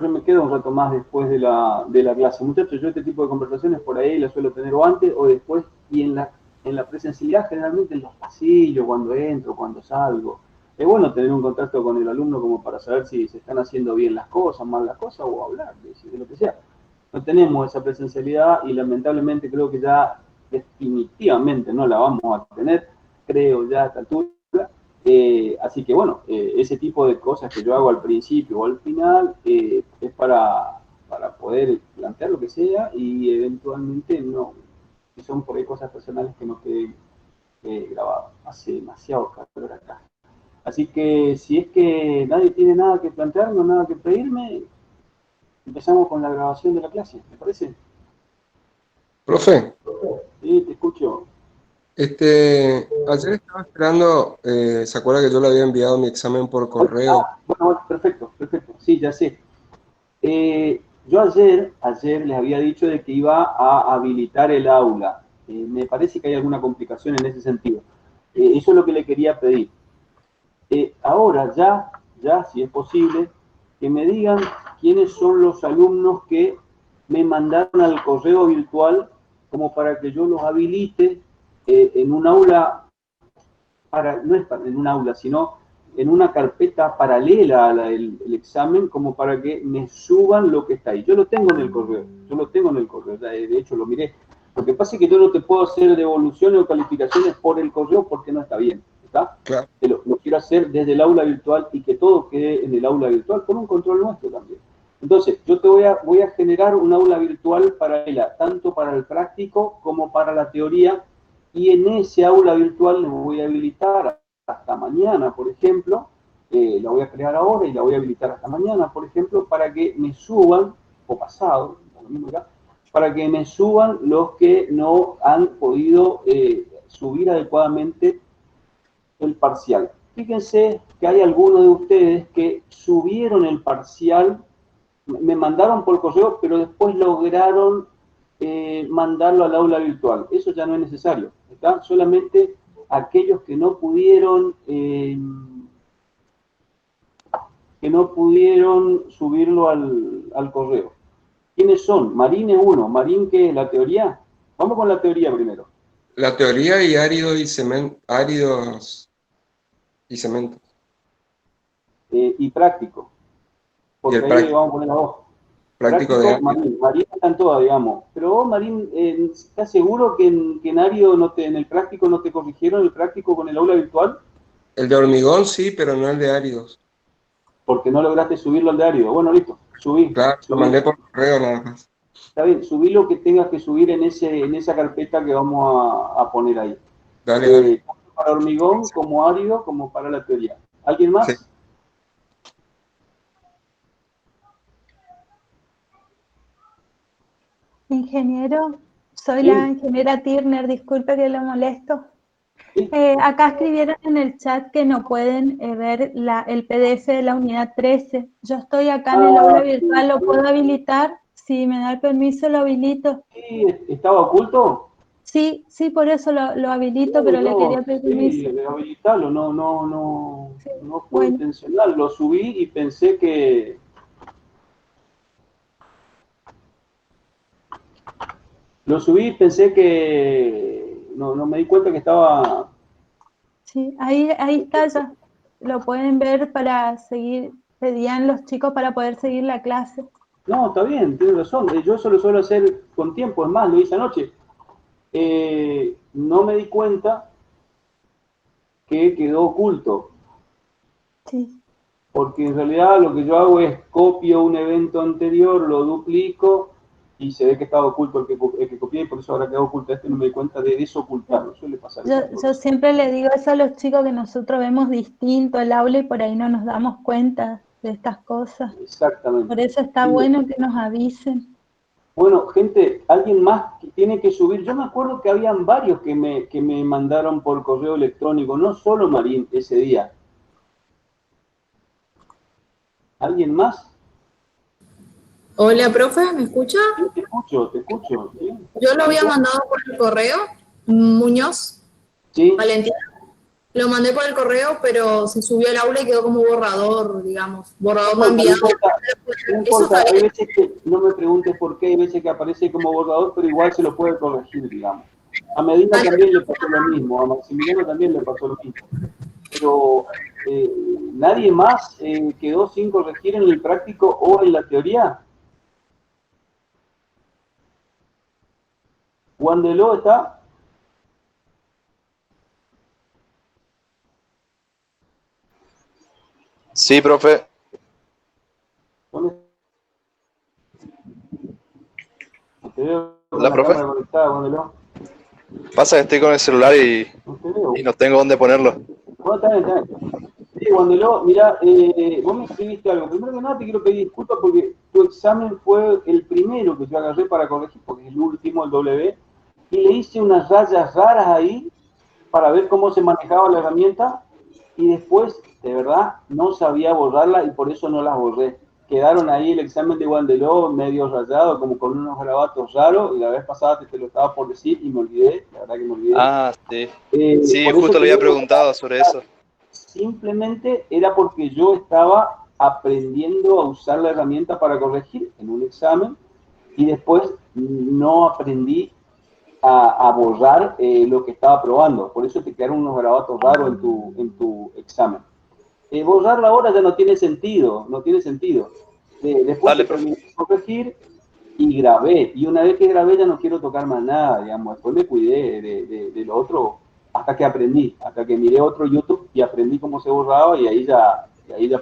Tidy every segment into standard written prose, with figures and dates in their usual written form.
yo me quedo un rato más después de la clase. Muchachos, yo este tipo de conversaciones por ahí las suelo tener o antes o después, y en la presencialidad generalmente en los pasillos, cuando entro, cuando salgo. Es bueno tener un contacto con el alumno como para saber si se están haciendo bien las cosas, mal las cosas, o hablar de lo que sea. No tenemos esa presencialidad y lamentablemente creo que ya definitivamente no la vamos a tener, creo ya a esta altura. Así que bueno, ese tipo de cosas que yo hago al principio o al final es para poder plantear lo que sea y eventualmente no, si son por ahí cosas personales que no queden grabadas. Hace demasiado calor acá. Así que si es que nadie tiene nada que plantearme, nada que pedirme, empezamos con la grabación de la clase, ¿me parece? Profe, Sí, te escucho. ayer estaba esperando, ¿se acuerda que yo le había enviado mi examen por correo? Bueno, perfecto, perfecto. Sí, ya sé. Yo ayer les había dicho de que iba a habilitar el aula. Me parece que hay alguna complicación en ese sentido. Eso es lo que le quería pedir. Ahora ya, si es posible, que me digan quiénes son los alumnos que me mandaron al correo virtual como para que yo los habilite en un aula, no es en un aula, sino en una carpeta paralela el examen, como para que me suban lo que está ahí. Yo lo tengo en el correo, de hecho lo miré. Lo que pasa es que yo no te puedo hacer devoluciones o calificaciones por el correo porque no está bien, ¿está? Claro. Lo quiero hacer desde el aula virtual y que todo quede en el aula virtual con un control nuestro también. Entonces, yo voy a generar un aula virtual paralela, tanto para el práctico como para la teoría, y en ese aula virtual les voy a habilitar hasta mañana, por ejemplo, la voy a crear ahora y la voy a habilitar hasta mañana, por ejemplo, para que me suban, o pasado, para que me suban los que no han podido subir adecuadamente el parcial. Fíjense que hay algunos de ustedes que subieron el parcial, me mandaron por correo, pero después lograron mandarlo al aula virtual. Eso ya no es necesario, ¿está? Solamente aquellos que no pudieron subirlo al correo. ¿Quiénes son? Marín es uno. ¿Marín qué es? ¿La teoría? Vamos con la teoría primero. La teoría y áridos y cementos. Y práctico, Y porque el ahí vamos a poner la voz. práctico de Práctico, árido. Marín está en todas, digamos. Pero vos, Marín, ¿estás seguro que en Ario en el práctico no te corrigieron el práctico con el aula virtual? El de hormigón sí, pero no el de áridos. Porque no lograste subirlo al de Ario. Bueno, listo, Claro, lo subí. mandé por correo nada más. Está bien, subí lo que tengas que subir en esa carpeta que vamos a poner ahí. Dale, dale. Tanto para hormigón, como árido, como para la teoría. ¿Alguien Sí. más? Ingeniero, soy la Sí, ingeniera Tirner, disculpe que lo molesto. sí. Acá escribieron en el chat que no pueden ver el PDF de la unidad 13. Yo estoy acá en el aula virtual, ¿lo puedo habilitar? Si me da el permiso, lo habilito. Sí, ¿estaba oculto? Sí, sí, por eso lo habilito, pero le quería pedir Sí, permiso. habilitarlo, Sí, no fue bueno, intencional. Lo subí y pensé que, no me di cuenta que estaba. sí, ahí está ya. Lo pueden ver para seguir, pedían los chicos para poder seguir la clase. No, está bien, tienes razón. Yo eso lo suelo hacer con tiempo, es más, lo hice anoche. No me di cuenta que quedó oculto, Sí. porque en realidad lo que yo hago es copio un evento anterior, lo duplico y se ve que estaba oculto el que copié y por eso ahora quedó oculto este, no me di cuenta de desocultarlo. Suele pasar esas Yo cosas. siempre le digo eso a los chicos, que nosotros vemos distinto el aula y por ahí no nos damos cuenta de estas cosas. Exactamente. Por eso está Sí. bueno que nos avisen. Bueno, gente, alguien más que tiene que subir. Yo me acuerdo que habían varios que me mandaron por correo electrónico, no solo Marín ese día. ¿Alguien más? Hola, profe, ¿me escucha? Sí, te escucho, ¿sí? Yo lo ¿Quién había sos? mandado por el correo, Muñoz, Sí, Valentina. Lo mandé por el correo, pero se subió al aula y quedó como borrador, digamos. Borrador no No enviado. importa, no Eso está importa. Hay bien. veces que, no me preguntes por qué, hay veces que aparece como borrador, pero igual se lo puede corregir, digamos. A Medina también le pasó lo mismo, a Maximiliano también le pasó lo mismo. Pero nadie más quedó sin corregir en el práctico o en la teoría. Wandeló está. Sí, profe. ¿Dónde? Te veo con Hola, la profe. cámara conectada, Wandeló. Pasa que estoy con el celular No te veo. y no tengo dónde ponerlo. Bueno, está bien, está bien. Sí, Wandeló, mira, vos me escribiste algo. Primero que nada te quiero pedir disculpas porque tu examen fue el primero que yo agarré para corregir, porque es el último, el W, y le hice unas rayas raras ahí para ver cómo se manejaba la herramienta y después, de verdad, no sabía borrarla y por eso no las borré. Quedaron ahí el examen de Wandeló medio rayado, como con unos garabatos raros, y la vez pasada te lo estaba por decir y me olvidé, la verdad que me olvidé. Ah, sí. Sí, Por eso justo le te había digo, preguntado sobre eso. simplemente era porque yo estaba aprendiendo a usar la herramienta para corregir en un examen y después no aprendí a borrar lo que estaba probando. Por eso te quedaron unos garabatos raros en tu examen. Borrarla ahora ya no tiene sentido, no tiene sentido. Después te Dale, profe. terminé de corregir y grabé. Y una vez que grabé ya no quiero tocar más nada, digamos. Después me cuidé de lo otro hasta que aprendí, hasta que miré otro YouTube y aprendí cómo se borraba y ahí ya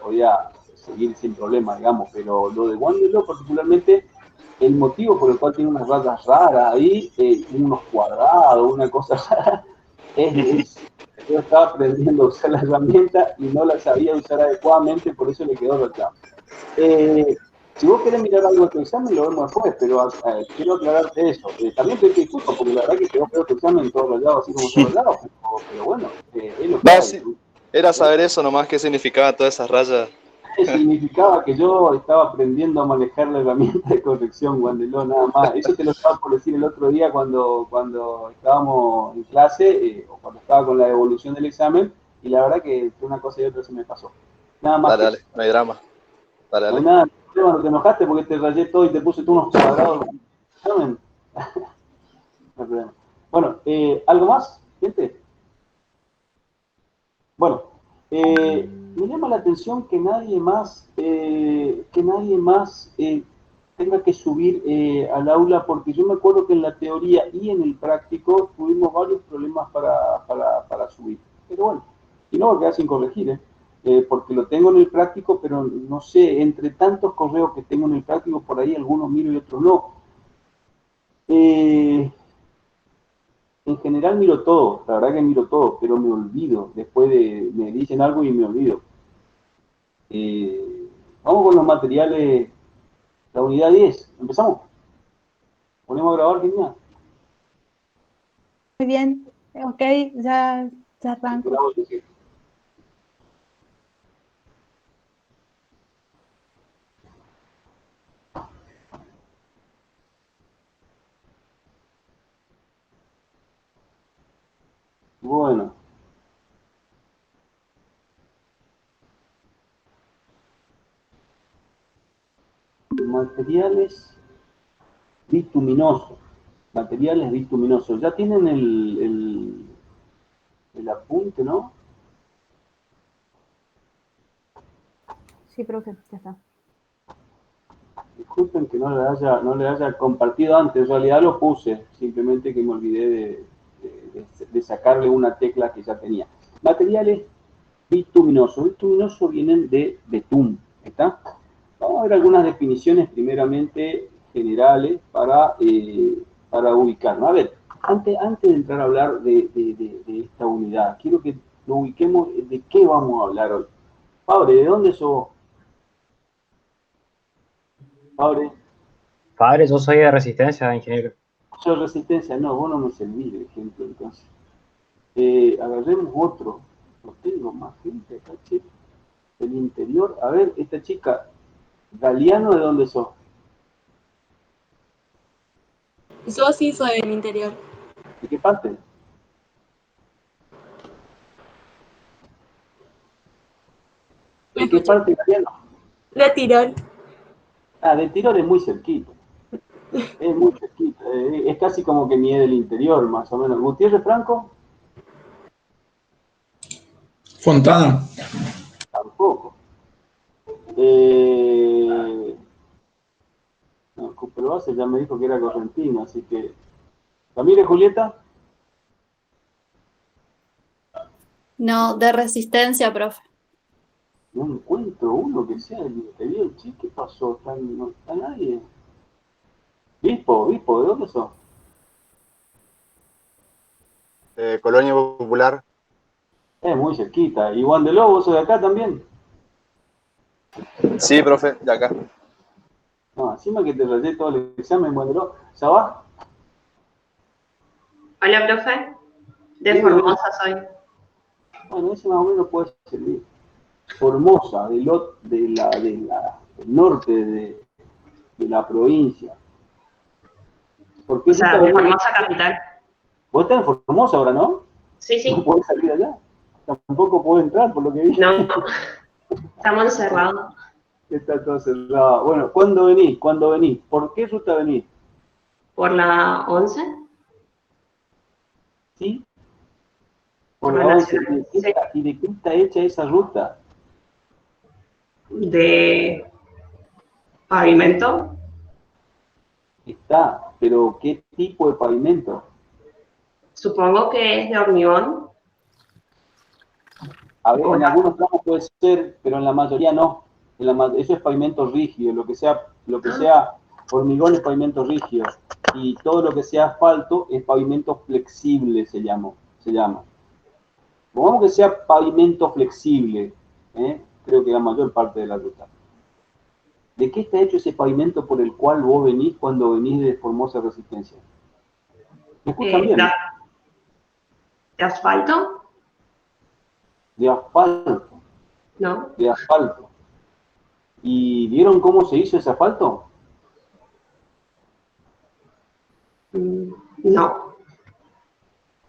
podía seguir sin problema, digamos. Pero lo de Wanderloo particularmente, el motivo por el cual tiene unas rayas raras ahí, unos cuadrados, una cosa rara, es yo estaba aprendiendo a usar la herramienta y no la sabía usar adecuadamente, por eso le quedó rayado. Si vos querés mirar algo de tu examen, lo vemos después, pero quiero aclararte eso. También te disculpo, porque la verdad que quedó feo tu examen todo rayado, así como está rayado, pero bueno, es lo que No, hay. sí. Era saber eso nomás, qué significaban todas esas rayas. Significaba que yo estaba aprendiendo a manejar la herramienta de corrección, Wandeló, nada más. Eso te lo estaba por decir el otro día cuando estábamos en clase, o cuando estaba con la devolución del examen, y la verdad que entre una cosa y otra se me pasó. Nada más Dale, que dale, eso. no hay drama. Dale, No hay dale. nada, no te enojaste porque te rayé todo y te puse tú unos cuadrados. ¿Saben? No hay problema. Bueno, ¿algo más, gente? Bueno, me llama la atención que nadie más tenga que subir al aula, porque yo me acuerdo que en la teoría y en el práctico tuvimos varios problemas para subir. Pero bueno, y no voy a quedar sin corregir, porque lo tengo en el práctico, pero no sé, entre tantos correos que tengo en el práctico, por ahí algunos miro y otros no. Eh, en general miro todo, la verdad que miro todo, pero me olvido. Me dicen algo y me olvido. Vamos con los materiales, la unidad 10. ¿Empezamos? ¿Ponemos a grabar, genial? Muy bien, ok, ya arranco. Bueno. Materiales bituminosos. Materiales bituminosos. Ya tienen el apunte, ¿no? Sí, profe, ya está. Disculpen que no le haya compartido antes, en realidad lo puse, simplemente que me olvidé de sacarle una tecla que ya tenía. Materiales bituminosos. Bituminosos vienen de betún, ¿está? Vamos a ver algunas definiciones primeramente generales para ubicarnos. A ver, antes de entrar a hablar de esta unidad, quiero que lo ubiquemos de qué vamos a hablar hoy. Fabre, ¿de dónde sos? Fabre. Padre, yo soy de resistencia, ingeniero. Yo resistencia, no, vos no me servís de ejemplo entonces. Agarremos otro. No tengo más gente acá, che. Del interior. A ver, esta chica, Galeano, ¿de dónde sos? Yo sí soy del interior. ¿De qué parte? ¿De qué parte italiano? La Tirol. Ah, de Tirol es muy cerquita. Es muy cerquita. Es casi como que ni es del interior, más o menos. ¿Gutiérrez Franco? Fontana. Tampoco. No, pero Base ya me dijo que era correntino, así que... ¿Ramírez, Julieta? No, de Resistencia, profe. No encuentro uno que sea del interior. Che, ¿qué pasó? No está nadie. Bispo, ¿de dónde sos? Colonia Popular. Muy cerquita. ¿Y Juan de Lobo, sos de acá también? Sí, profe, de acá. No, encima que te rayé todo el examen, Juan de Lobo. ¿Sabás? Hola, profe. De Sí, Formosa soy. Bueno, ese más o menos puede servir. Formosa, del norte de la provincia. ¿Por qué O sea, de Formosa capital. Vos estás en Formosa ahora, ¿no? Sí, sí. No podés salir allá. Tampoco podés entrar, por lo que vi. No, estamos encerrados. Está todo cerrado. Bueno, ¿cuándo venís? ¿Por qué ruta venís? ¿Por la 11? ¿Sí? Por Por la la 11. nacional. Sí. ¿Y de qué está hecha esa ruta? De pavimento. Está, pero ¿qué tipo de pavimento? Supongo que es de hormigón. A ver, en algunos tramos puede ser, pero en la mayoría no. Eso es pavimento rígido, lo que sea hormigón es pavimento rígido. Y todo lo que sea asfalto es pavimento flexible, se llama. Pongamos que sea pavimento flexible, creo que la mayor parte de la ruta. ¿De qué está hecho ese pavimento por el cual vos venís cuando venís de Formosa Resistencia? ¿Me escuchan bien? ¿De asfalto? De asfalto. No. De asfalto. ¿Y vieron cómo se hizo ese asfalto? No.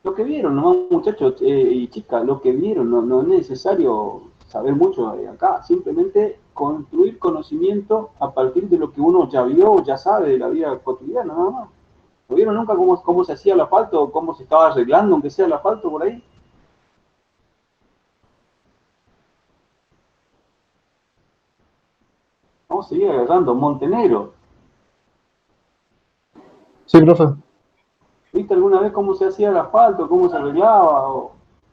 Lo que vieron, nomás muchachos y chicas, lo que vieron, no es necesario saber mucho de acá, simplemente construir conocimiento a partir de lo que uno ya vio, ya sabe de la vida cotidiana, nada más. ¿No vieron nunca cómo se hacía el asfalto o cómo se estaba arreglando, aunque sea el asfalto por ahí? Vamos a seguir agarrando Montenegro. Sí, profe. ¿Viste alguna vez cómo se hacía el asfalto, cómo se arreglaba?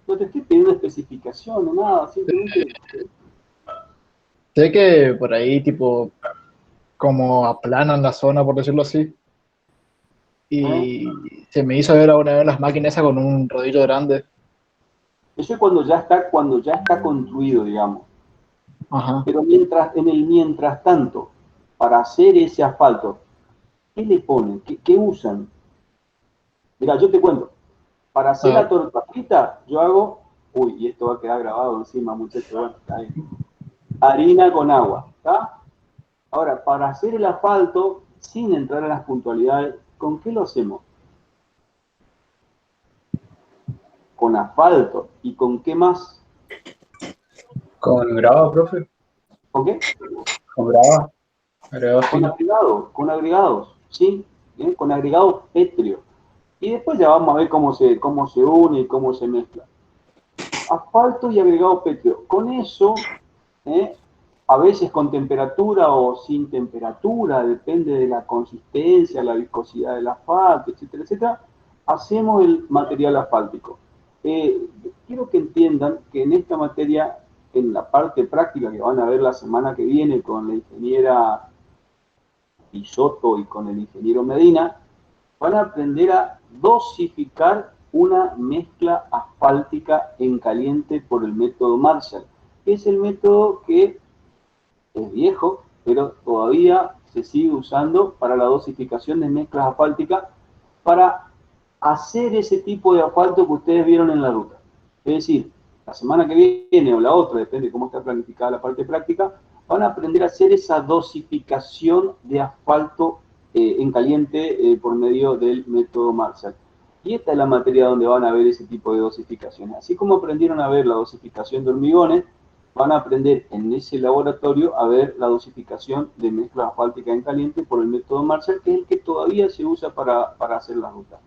No te estoy pidiendo especificaciones, nada, simplemente... Sé que por ahí, tipo, como aplanan la zona, por decirlo así. Y se me hizo ver alguna vez las máquinas esas con un rodillo grande. Eso es cuando ya está construido, digamos. Ajá. Pero mientras tanto, para hacer ese asfalto, ¿qué le ponen? ¿Qué usan? Mira, yo te cuento. Para hacer la torta frita, yo hago... Uy, y esto va a quedar grabado encima, muchachos. Bueno, está bien. Harina con agua, ¿está? Ahora, para hacer el asfalto, sin entrar en las puntualidades, ¿con qué lo hacemos? Con asfalto. ¿Y con qué más? Con grava, profe. ¿Con qué? Con grava. Agregado fino. Con agregados, ¿sí? ¿Bien? Con agregados pétreos. Y después ya vamos a ver cómo se une y cómo se mezcla. Asfalto y agregado pétreo. Con eso, a veces con temperatura o sin temperatura, depende de la consistencia, la viscosidad del asfalto, etcétera, etcétera, hacemos el material asfáltico. Quiero que entiendan que en esta materia, en la parte práctica que van a ver la semana que viene con la ingeniera Pisotto y con el ingeniero Medina, van a aprender a dosificar una mezcla asfáltica en caliente por el método Marshall, que es el método que es viejo, pero todavía se sigue usando para la dosificación de mezclas asfálticas para hacer ese tipo de asfalto que ustedes vieron en la ruta. Es decir, la semana que viene o la otra, depende de cómo está planificada la parte práctica, van a aprender a hacer esa dosificación de asfalto en caliente por medio del método Marshall. Y esta es la materia donde van a ver ese tipo de dosificaciones. Así como aprendieron a ver la dosificación de hormigones, van a aprender en ese laboratorio a ver la dosificación de mezcla asfáltica en caliente por el método Marshall, que es el que todavía se usa para hacer la ruta.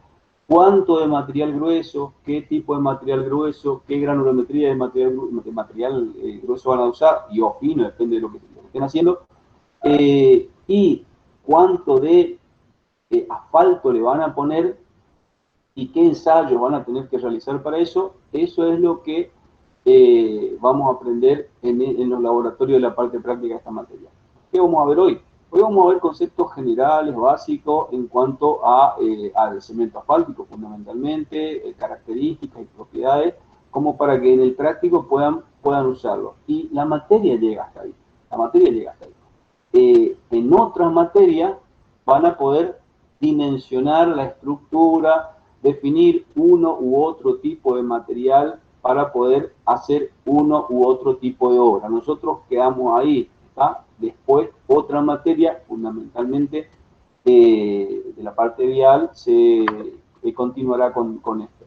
¿Cuánto de material grueso? ¿Qué tipo de material grueso? ¿Qué granulometría de material grueso van a usar? Y o fino, depende de lo que estén haciendo. Y cuánto de asfalto le van a poner y qué ensayos van a tener que realizar para eso. Eso es lo que vamos a aprender en los laboratorios de la parte práctica de esta materia. ¿Qué vamos a ver hoy? Hoy vamos a ver conceptos generales, básicos, en cuanto al cemento asfáltico, fundamentalmente, características y propiedades, como para que en el práctico puedan usarlo. Y la materia llega hasta ahí. La materia llega hasta ahí. En otras materias van a poder dimensionar la estructura, definir uno u otro tipo de material para poder hacer uno u otro tipo de obra. Nosotros quedamos ahí, ¿está? Después, otra materia, fundamentalmente de la parte vial, se continuará con esto.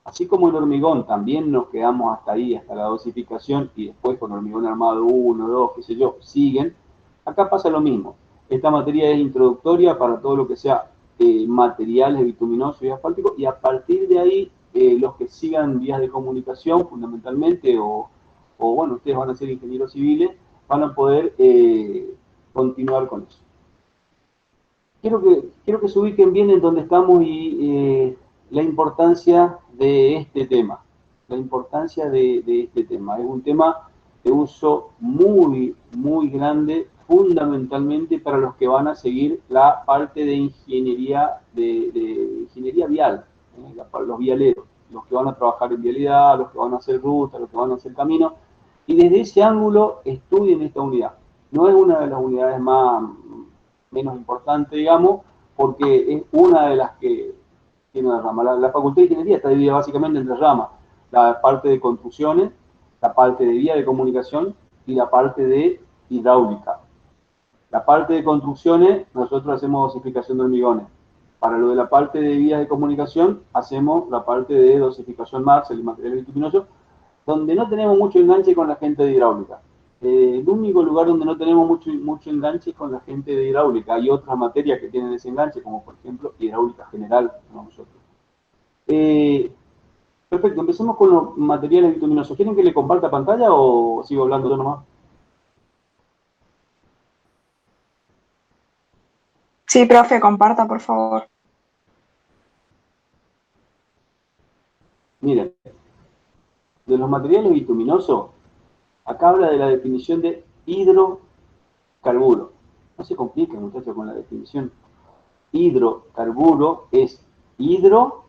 Así como el hormigón, también nos quedamos hasta ahí, hasta la dosificación, y después con hormigón armado 1, 2, qué sé yo, siguen. Acá pasa lo mismo. Esta materia es introductoria para todo lo que sea materiales bituminosos y asfálticos, y a partir de ahí, los que sigan vías de comunicación, fundamentalmente, o bueno, ustedes van a ser ingenieros civiles, van a poder continuar con eso. Quiero que se ubiquen bien en donde estamos y la importancia de este tema. La importancia de este tema. Es un tema de uso muy, muy grande, fundamentalmente para los que van a seguir la parte de ingeniería, de ingeniería vial, los vialeros, los que van a trabajar en vialidad, los que van a hacer rutas, los que van a hacer caminos, y desde ese ángulo estudien esta unidad. No es una de las unidades menos importantes, digamos, porque es una de las que tiene una rama. La Facultad de Ingeniería está dividida básicamente en tres ramas: la parte de construcciones, la parte de vía de comunicación y la parte de hidráulica. La parte de construcciones, nosotros hacemos dosificación de hormigones. Para lo de la parte de vías de comunicación, hacemos la parte de dosificación Marshall y materiales bituminosos, donde no tenemos mucho enganche con la gente de hidráulica. El único lugar donde no tenemos mucho enganche es con la gente de hidráulica. Hay otras materias que tienen ese enganche, como por ejemplo hidráulica general, como nosotros. Perfecto, empecemos con los materiales bituminosos. ¿Quieren que le comparta pantalla o sigo hablando yo nomás? Sí, profe, comparta, por favor. Miren, de los materiales bituminosos, acá habla de la definición de hidrocarburo. No se compliquen, muchachos, con la definición. Hidrocarburo es hidrocarburo.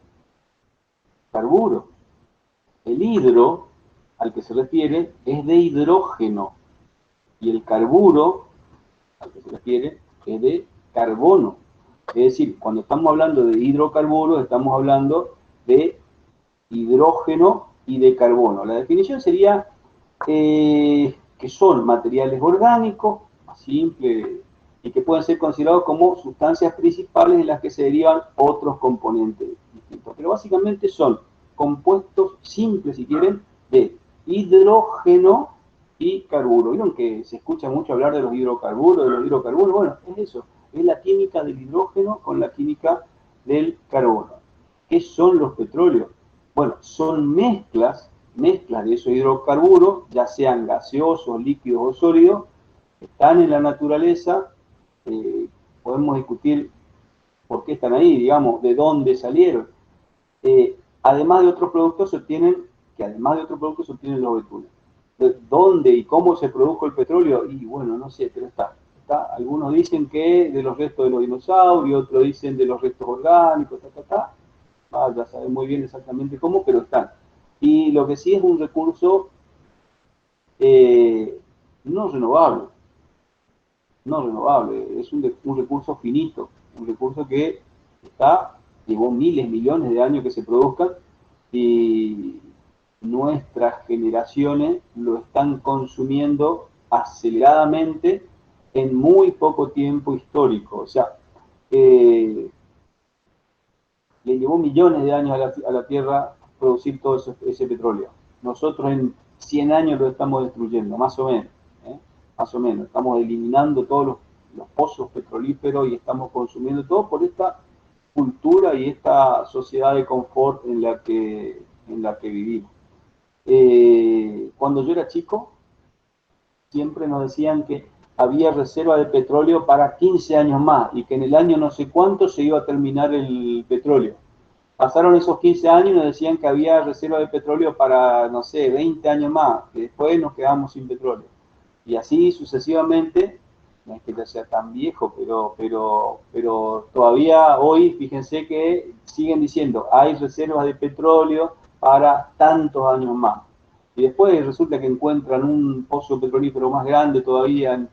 El hidro, al que se refiere, es de hidrógeno. Y el carburo, al que se refiere, es de carbono. Es decir, cuando estamos hablando de hidrocarburos, estamos hablando de hidrógeno y de carbono. La definición sería que son materiales orgánicos, más simple, y que pueden ser considerados como sustancias principales en las que se derivan otros componentes distintos. Pero básicamente son compuestos simples, si quieren, de hidrógeno y carburo. ¿Vieron que se escucha mucho hablar de los hidrocarburos? Bueno, es eso, es la química del hidrógeno con la química del carbono. ¿Qué son los petróleos? Bueno, son mezclas de esos hidrocarburos, ya sean gaseosos, líquidos o sólidos, que están en la naturaleza. Podemos discutir por qué están ahí, digamos, de dónde salieron. Además de otros productos, se obtienen los betules. ¿Dónde y cómo se produjo el petróleo? Y bueno, no sé, pero está. Algunos dicen que de los restos de los dinosaurios, otros dicen de los restos orgánicos, ya saben muy bien exactamente cómo, pero están. Y lo que sí es un recurso no renovable. Es un recurso finito, un recurso que llevó miles, millones de años que se produzcan, y nuestras generaciones lo están consumiendo aceleradamente en muy poco tiempo histórico. O sea, le llevó millones de años a la Tierra producir todo ese petróleo. Nosotros en 100 años lo estamos destruyendo, más o menos. Más o menos. Estamos eliminando todos los pozos petrolíferos y estamos consumiendo todo por esta cultura y esta sociedad de confort en la que vivimos. Cuando yo era chico, siempre nos decían que había reserva de petróleo para 15 años más y que en el año no sé cuánto se iba a terminar el petróleo. Pasaron esos 15 años y nos decían que había reserva de petróleo para, no sé, 20 años más, que después nos quedamos sin petróleo. Y así sucesivamente, no es que ya sea tan viejo, pero todavía hoy, fíjense que siguen diciendo, hay reservas de petróleo para tantos años más. Y después resulta que encuentran un pozo petrolífero más grande todavía en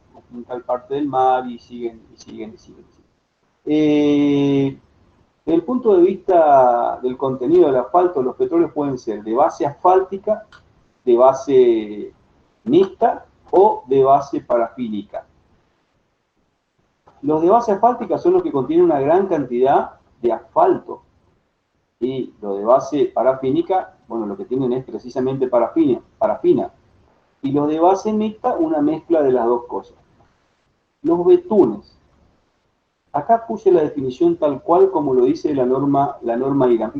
tal parte del mar y siguen. Desde el punto de vista del contenido del asfalto, los petróleos pueden ser de base asfáltica, de base mixta o de base parafínica. Los de base asfáltica son los que contienen una gran cantidad de asfalto. Y los de base parafínica, bueno, lo que tienen es precisamente parafina. Y los de base mixta, una mezcla de las dos cosas. Los betunes. Acá puse la definición tal cual como lo dice la norma IRAM.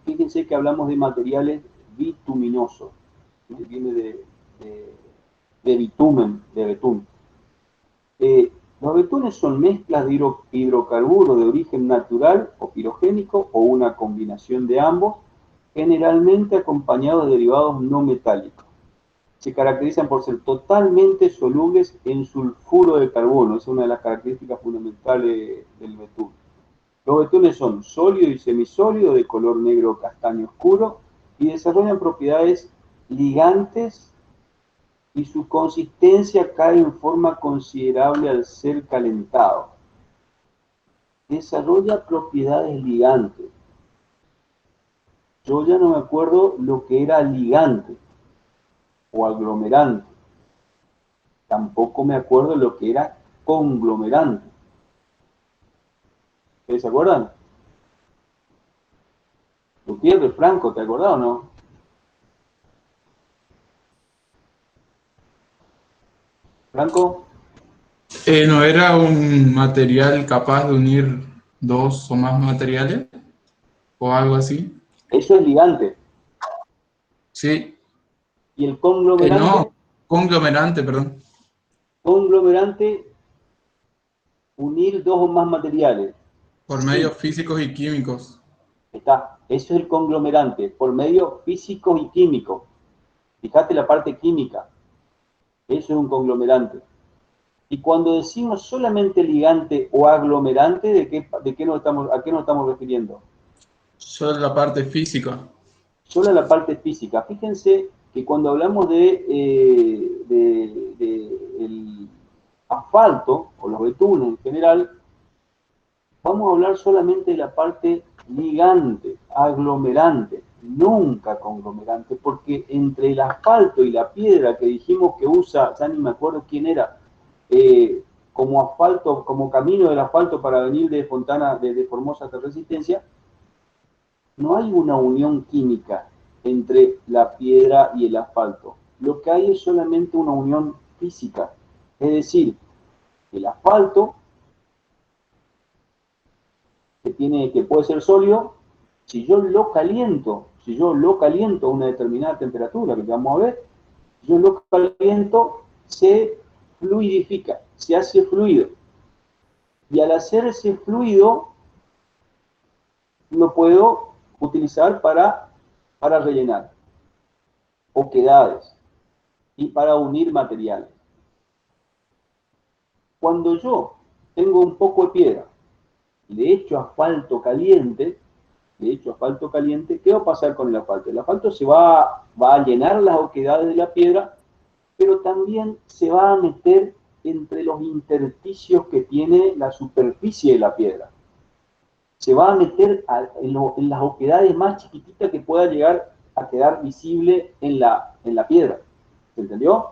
Fíjense que hablamos de materiales bituminosos. Viene de bitumen, de betún. Los betunes son mezclas de hidrocarburos de origen natural o pirogénico o una combinación de ambos, generalmente acompañados de derivados no metálicos. Se caracterizan por ser totalmente solubles en sulfuro de carbono, es una de las características fundamentales del betún. Los betunes son sólidos y semisólidos de color negro castaño oscuro y desarrollan propiedades ligantes y su consistencia cae en forma considerable al ser calentado. Desarrolla propiedades ligantes. Yo ya no me acuerdo lo que era ligante o aglomerante. Tampoco me acuerdo lo que era conglomerante. ¿Ustedes se acuerdan? Gutiérrez, Franco, ¿te acordás o no? Franco. ¿No era un material capaz de unir dos o más materiales? ¿O algo así? Eso es ligante. Sí. ¿Y el conglomerante? No, conglomerante, perdón. Conglomerante, unir dos o más materiales. Por medios físicos y químicos. Está, eso es el conglomerante, por medios físicos y químicos. Fíjate la parte química. Eso es un conglomerante. Y cuando decimos solamente ligante o aglomerante, ¿a qué nos estamos refiriendo? Solo la parte física. Solo la parte física. Fíjense que cuando hablamos de el asfalto, o los betunes en general, vamos a hablar solamente de la parte ligante, aglomerante, nunca conglomerante, porque entre el asfalto y la piedra que dijimos que usa, ya ni me acuerdo quién era, como asfalto, como camino del asfalto para venir de Fontana, de Formosa hasta Resistencia, no hay una unión química entre la piedra y el asfalto. Lo que hay es solamente una unión física, es decir, el asfalto que puede ser sólido, si yo lo caliento a una determinada temperatura, que vamos a ver, si yo lo caliento, se fluidifica, se hace fluido. Y al hacerse fluido, lo puedo utilizar para rellenar oquedades y para unir materiales. Cuando yo tengo un poco de piedra, le echo asfalto caliente, ¿qué va a pasar con el asfalto? El asfalto se va a llenar las oquedades de la piedra, pero también se va a meter entre los intersticios que tiene la superficie de la piedra. Se va a meter en las oquedades más chiquititas que pueda llegar a quedar visible en la piedra. ¿Se entendió?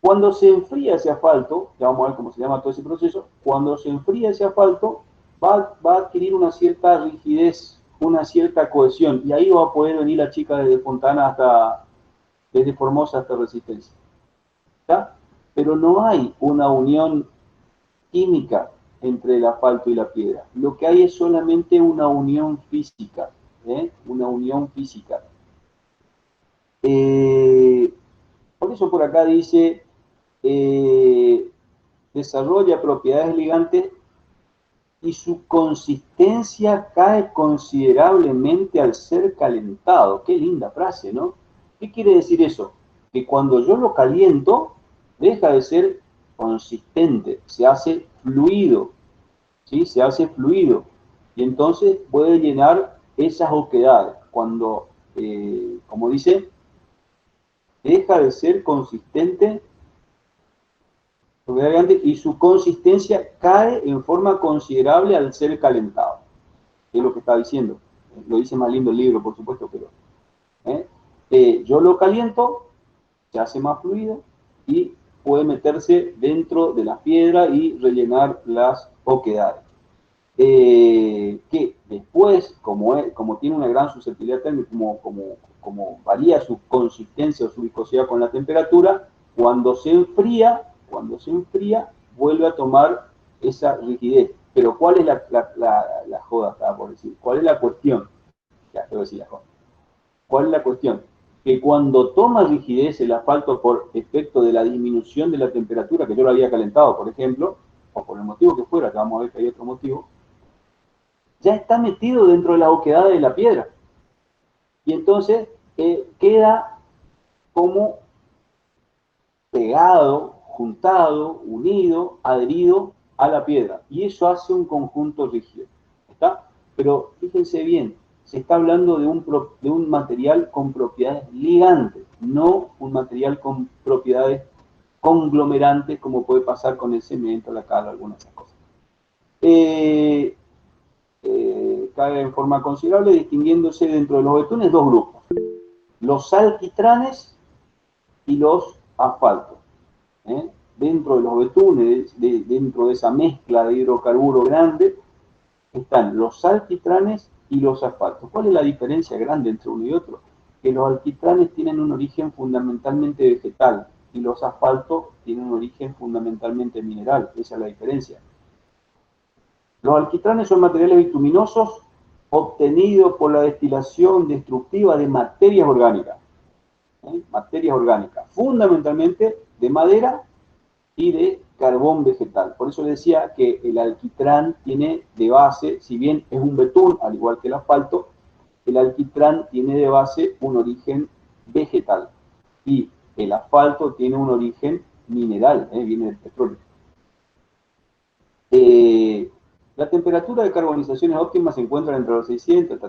Cuando se enfría ese asfalto, ya vamos a ver cómo se llama todo ese proceso, cuando se enfría ese asfalto va a adquirir una cierta rigidez una cierta cohesión, y ahí va a poder venir la chica desde Fontana hasta, desde Formosa hasta Resistencia. ¿Está? Pero no hay una unión química entre el asfalto y la piedra. Lo que hay es solamente una unión física, una unión física. Por eso por acá dice, desarrolla propiedades ligantes y su consistencia cae considerablemente al ser calentado. Qué linda frase, ¿no? ¿Qué quiere decir eso? Que cuando yo lo caliento, deja de ser consistente, se hace fluido, ¿sí? Se hace fluido, y entonces puede llenar esas oquedades. Cuando, como dice, deja de ser consistente y su consistencia cae en forma considerable al ser calentado. Es lo que está diciendo. Lo dice más lindo el libro, por supuesto, pero yo lo caliento, se hace más fluido y puede meterse dentro de la piedra y rellenar las oquedades. Que después, como tiene una gran susceptibilidad térmica, como varía su consistencia o su viscosidad con la temperatura, cuando se enfría, vuelve a tomar esa rigidez. Pero ¿cuál es la joda, estaba por decir? ¿Cuál es la cuestión? Ya, te voy a decir la joda. ¿Cuál es la cuestión? Que cuando toma rigidez el asfalto por efecto de la disminución de la temperatura, que yo lo había calentado, por ejemplo, o por el motivo que fuera, que vamos a ver que hay otro motivo, ya está metido dentro de la oquedad de la piedra. Y entonces queda como pegado, juntado, unido, adherido a la piedra. Y eso hace un conjunto rígido. ¿Está? Pero fíjense bien, se está hablando de un material con propiedades ligantes, no un material con propiedades conglomerantes, como puede pasar con el cemento, la cal, algunas de esas cosas. Cae en forma considerable, distinguiéndose dentro de los betunes dos grupos: los alquitranes y los asfaltos. Dentro de los betunes, dentro de esa mezcla de hidrocarburo grande, están los alquitranes y los asfaltos. ¿Cuál es la diferencia grande entre uno y otro? Que los alquitranes tienen un origen fundamentalmente vegetal y los asfaltos tienen un origen fundamentalmente mineral. Esa es la diferencia. Los alquitranes son materiales bituminosos obtenidos por la destilación destructiva de materias orgánicas. Materias orgánicas, fundamentalmente de madera y de carbón vegetal. Por eso decía que el alquitrán tiene de base, si bien es un betún, al igual que el asfalto, el alquitrán tiene de base un origen vegetal y el asfalto tiene un origen mineral, viene del petróleo. La temperatura de carbonizaciones óptimas se encuentra entre los 600,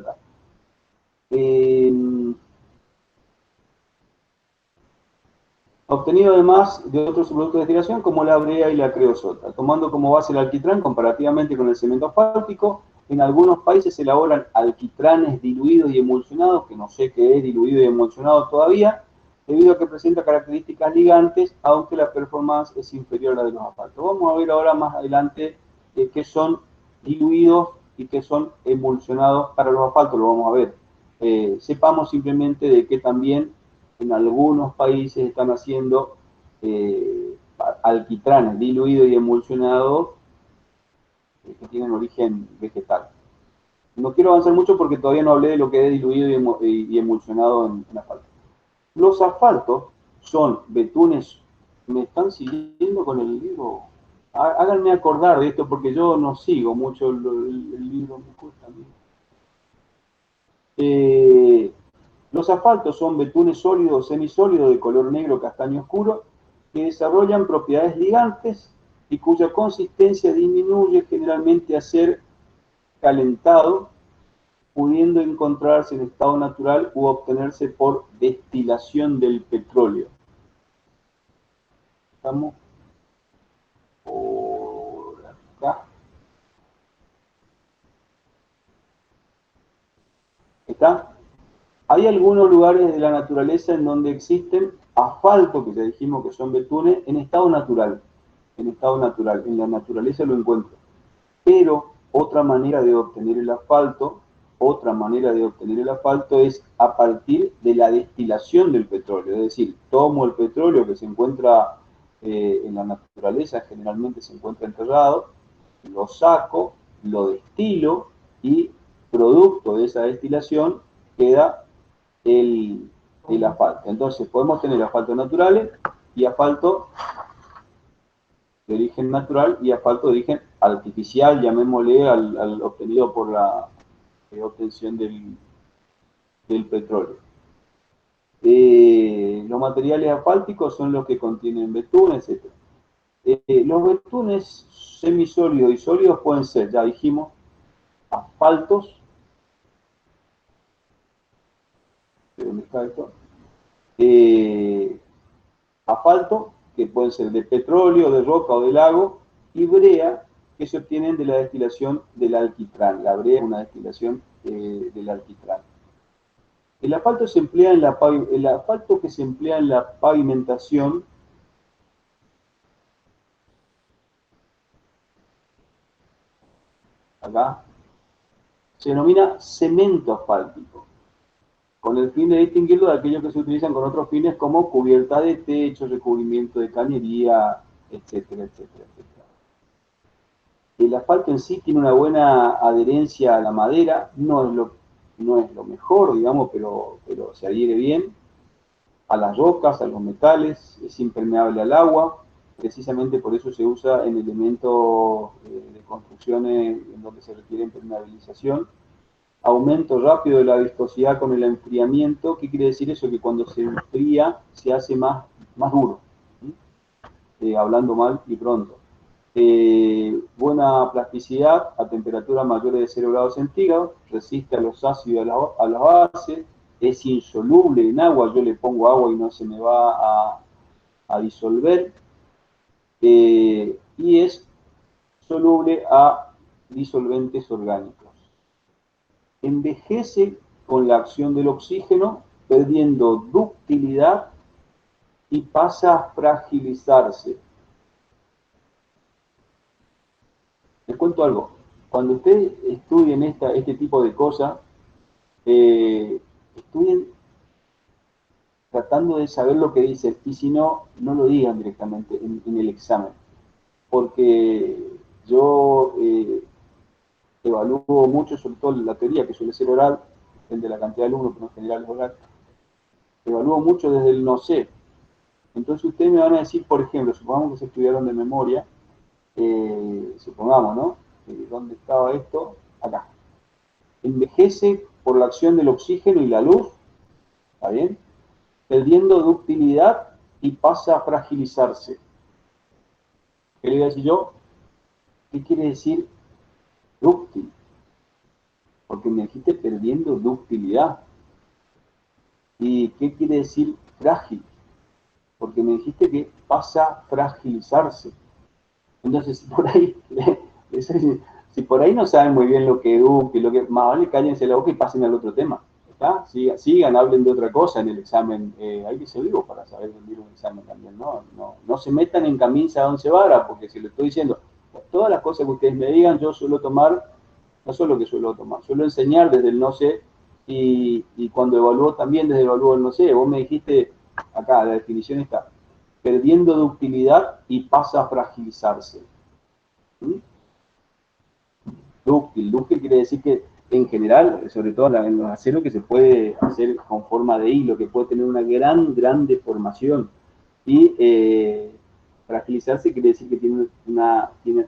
obtenido además de otros productos de destilación como la brea y la creosota, tomando como base el alquitrán comparativamente con el cemento asfáltico. En algunos países se elaboran alquitranes diluidos y emulsionados, que no sé qué es diluido y emulsionado todavía, debido a que presenta características ligantes, aunque la performance es inferior a la de los asfaltos. Vamos a ver ahora más adelante qué son diluidos y qué son emulsionados para los asfaltos, lo vamos a ver. Sepamos simplemente de que también en algunos países están haciendo alquitranes diluidos y emulsionados que tienen origen vegetal. No quiero avanzar mucho porque todavía no hablé de lo que es diluido y emulsionado en asfalto. Los asfaltos son betunes. ¿Me están siguiendo con el libro? Háganme acordar de esto porque yo no sigo mucho el libro, me cuesta a mí. Los asfaltos son betunes sólidos o semisólidos de color negro castaño oscuro que desarrollan propiedades ligantes y cuya consistencia disminuye generalmente a ser calentado, pudiendo encontrarse en estado natural u obtenerse por destilación del petróleo. ¿Estamos? Por acá. ¿Está? Hay algunos lugares de la naturaleza en donde existen asfaltos, que ya dijimos que son betunes, en estado natural. En estado natural, en la naturaleza lo encuentro. Pero otra manera de obtener el asfalto otra manera de obtener el asfalto es a partir de la destilación del petróleo. Es decir, tomo el petróleo que se encuentra en la naturaleza, generalmente se encuentra enterrado, lo saco, lo destilo y producto de esa destilación queda el asfalto. Entonces podemos tener asfaltos naturales y asfalto de origen natural y asfalto de origen artificial, llamémosle al obtenido por la obtención del petróleo. Los materiales asfálticos son los que contienen betún, etc. Los betunes semisólidos y sólidos pueden ser, ya dijimos, asfaltos. ¿Dónde está esto? Asfalto, que pueden ser de petróleo, de roca o de lago, y brea, que se obtienen de la destilación del alquitrán. La brea es una destilación del alquitrán. El asfalto se emplea en el asfalto que se emplea en la pavimentación acá se denomina cemento asfáltico, con el fin de distinguirlo de aquellos que se utilizan con otros fines como cubierta de techo, recubrimiento de cañería, etcétera, etcétera, etcétera. El asfalto en sí tiene una buena adherencia a la madera, no es lo mejor, digamos, pero se adhiere bien a las rocas, a los metales, es impermeable al agua, precisamente por eso se usa en elementos de construcciones en donde se requiere impermeabilización. Aumento rápido de la viscosidad con el enfriamiento. ¿Qué quiere decir eso? Que cuando se enfría se hace más duro, hablando mal y pronto. Buena plasticidad a temperaturas mayores de 0 grados centígrados, resiste a los ácidos y a las bases, es insoluble en agua, yo le pongo agua y no se me va a disolver, y es soluble a disolventes orgánicos. Envejece con la acción del oxígeno, perdiendo ductilidad y pasa a fragilizarse. Les cuento algo. Cuando ustedes estudien este tipo de cosas, estudien tratando de saber lo que dicen, y si no, no lo digan directamente en el examen. Porque yo evalúo mucho, sobre todo la teoría, que suele ser oral, depende de la cantidad de alumnos, pero en general es oral. Evalúo mucho desde el no sé. Entonces ustedes me van a decir, por ejemplo, supongamos que se estudiaron de memoria, supongamos, ¿no? ¿Dónde estaba esto? Acá. Envejece por la acción del oxígeno y la luz, ¿está bien? Perdiendo ductilidad y pasa a fragilizarse. ¿Qué le voy a decir yo? ¿Qué quiere decir dúctil? Porque me dijiste perdiendo ductilidad. ¿Y qué quiere decir frágil? Porque me dijiste que pasa a fragilizarse. Entonces, si por ahí no saben muy bien lo que es dúctil, más vale cállense la boca y pasen al otro tema. ¿Está? Sigan, hablen de otra cosa en el examen. Hay que ser vivo para saber rendir un examen también, ¿no? No se metan en camisa de 11 varas, porque si lo estoy diciendo, todas las cosas que ustedes me digan, yo suelo tomar, no solo que suelo tomar, suelo enseñar desde el no sé, y cuando evalúo también desde el evalúo del no sé. Vos me dijiste, acá la definición está, perdiendo ductilidad y pasa a fragilizarse. Dúctil quiere decir que en general, sobre todo en los aceros, que se puede hacer con forma de hilo, que puede tener una gran deformación. Y fragilizarse quiere decir que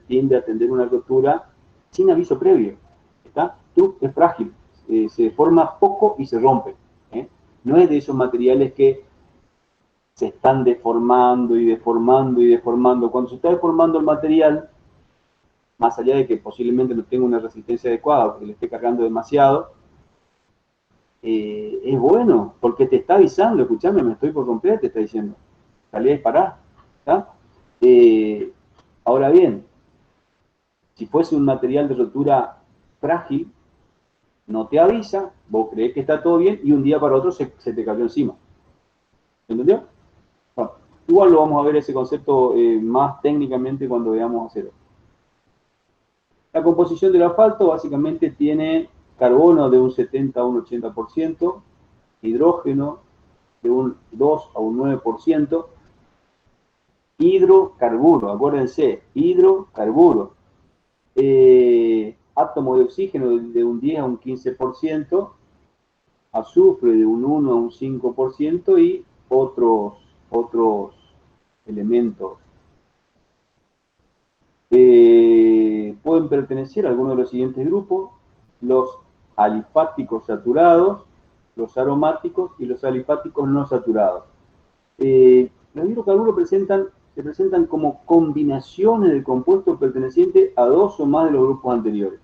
tiende a tener una rotura sin aviso previo. ¿Está? Es frágil, se deforma poco y se rompe. No es de esos materiales que se están deformando y deformando y deformando. Cuando se está deformando el material, más allá de que posiblemente no tenga una resistencia adecuada o que le esté cargando demasiado, es bueno, porque te está avisando, escuchame, me estoy por romper, te está diciendo, salí a disparar. ¿Está? Ahora bien, si fuese un material de rotura frágil, no te avisa, vos crees que está todo bien y un día para otro se te cayó encima. ¿Entendió? Bueno, igual lo vamos a ver ese concepto más técnicamente cuando veamos acero. La composición del asfalto básicamente tiene carbono de un 70 a un 80%, hidrógeno de un 2 a un 9%, hidrocarburo, acuérdense, hidrocarburo, átomo de oxígeno de un 10 a un 15%, azufre de un 1 a un 5% y otros elementos. Pueden pertenecer a alguno de los siguientes grupos: los alifáticos saturados, los aromáticos y los alifáticos no saturados. Los hidrocarburos se presentan como combinaciones de compuestos pertenecientes a dos o más de los grupos anteriores.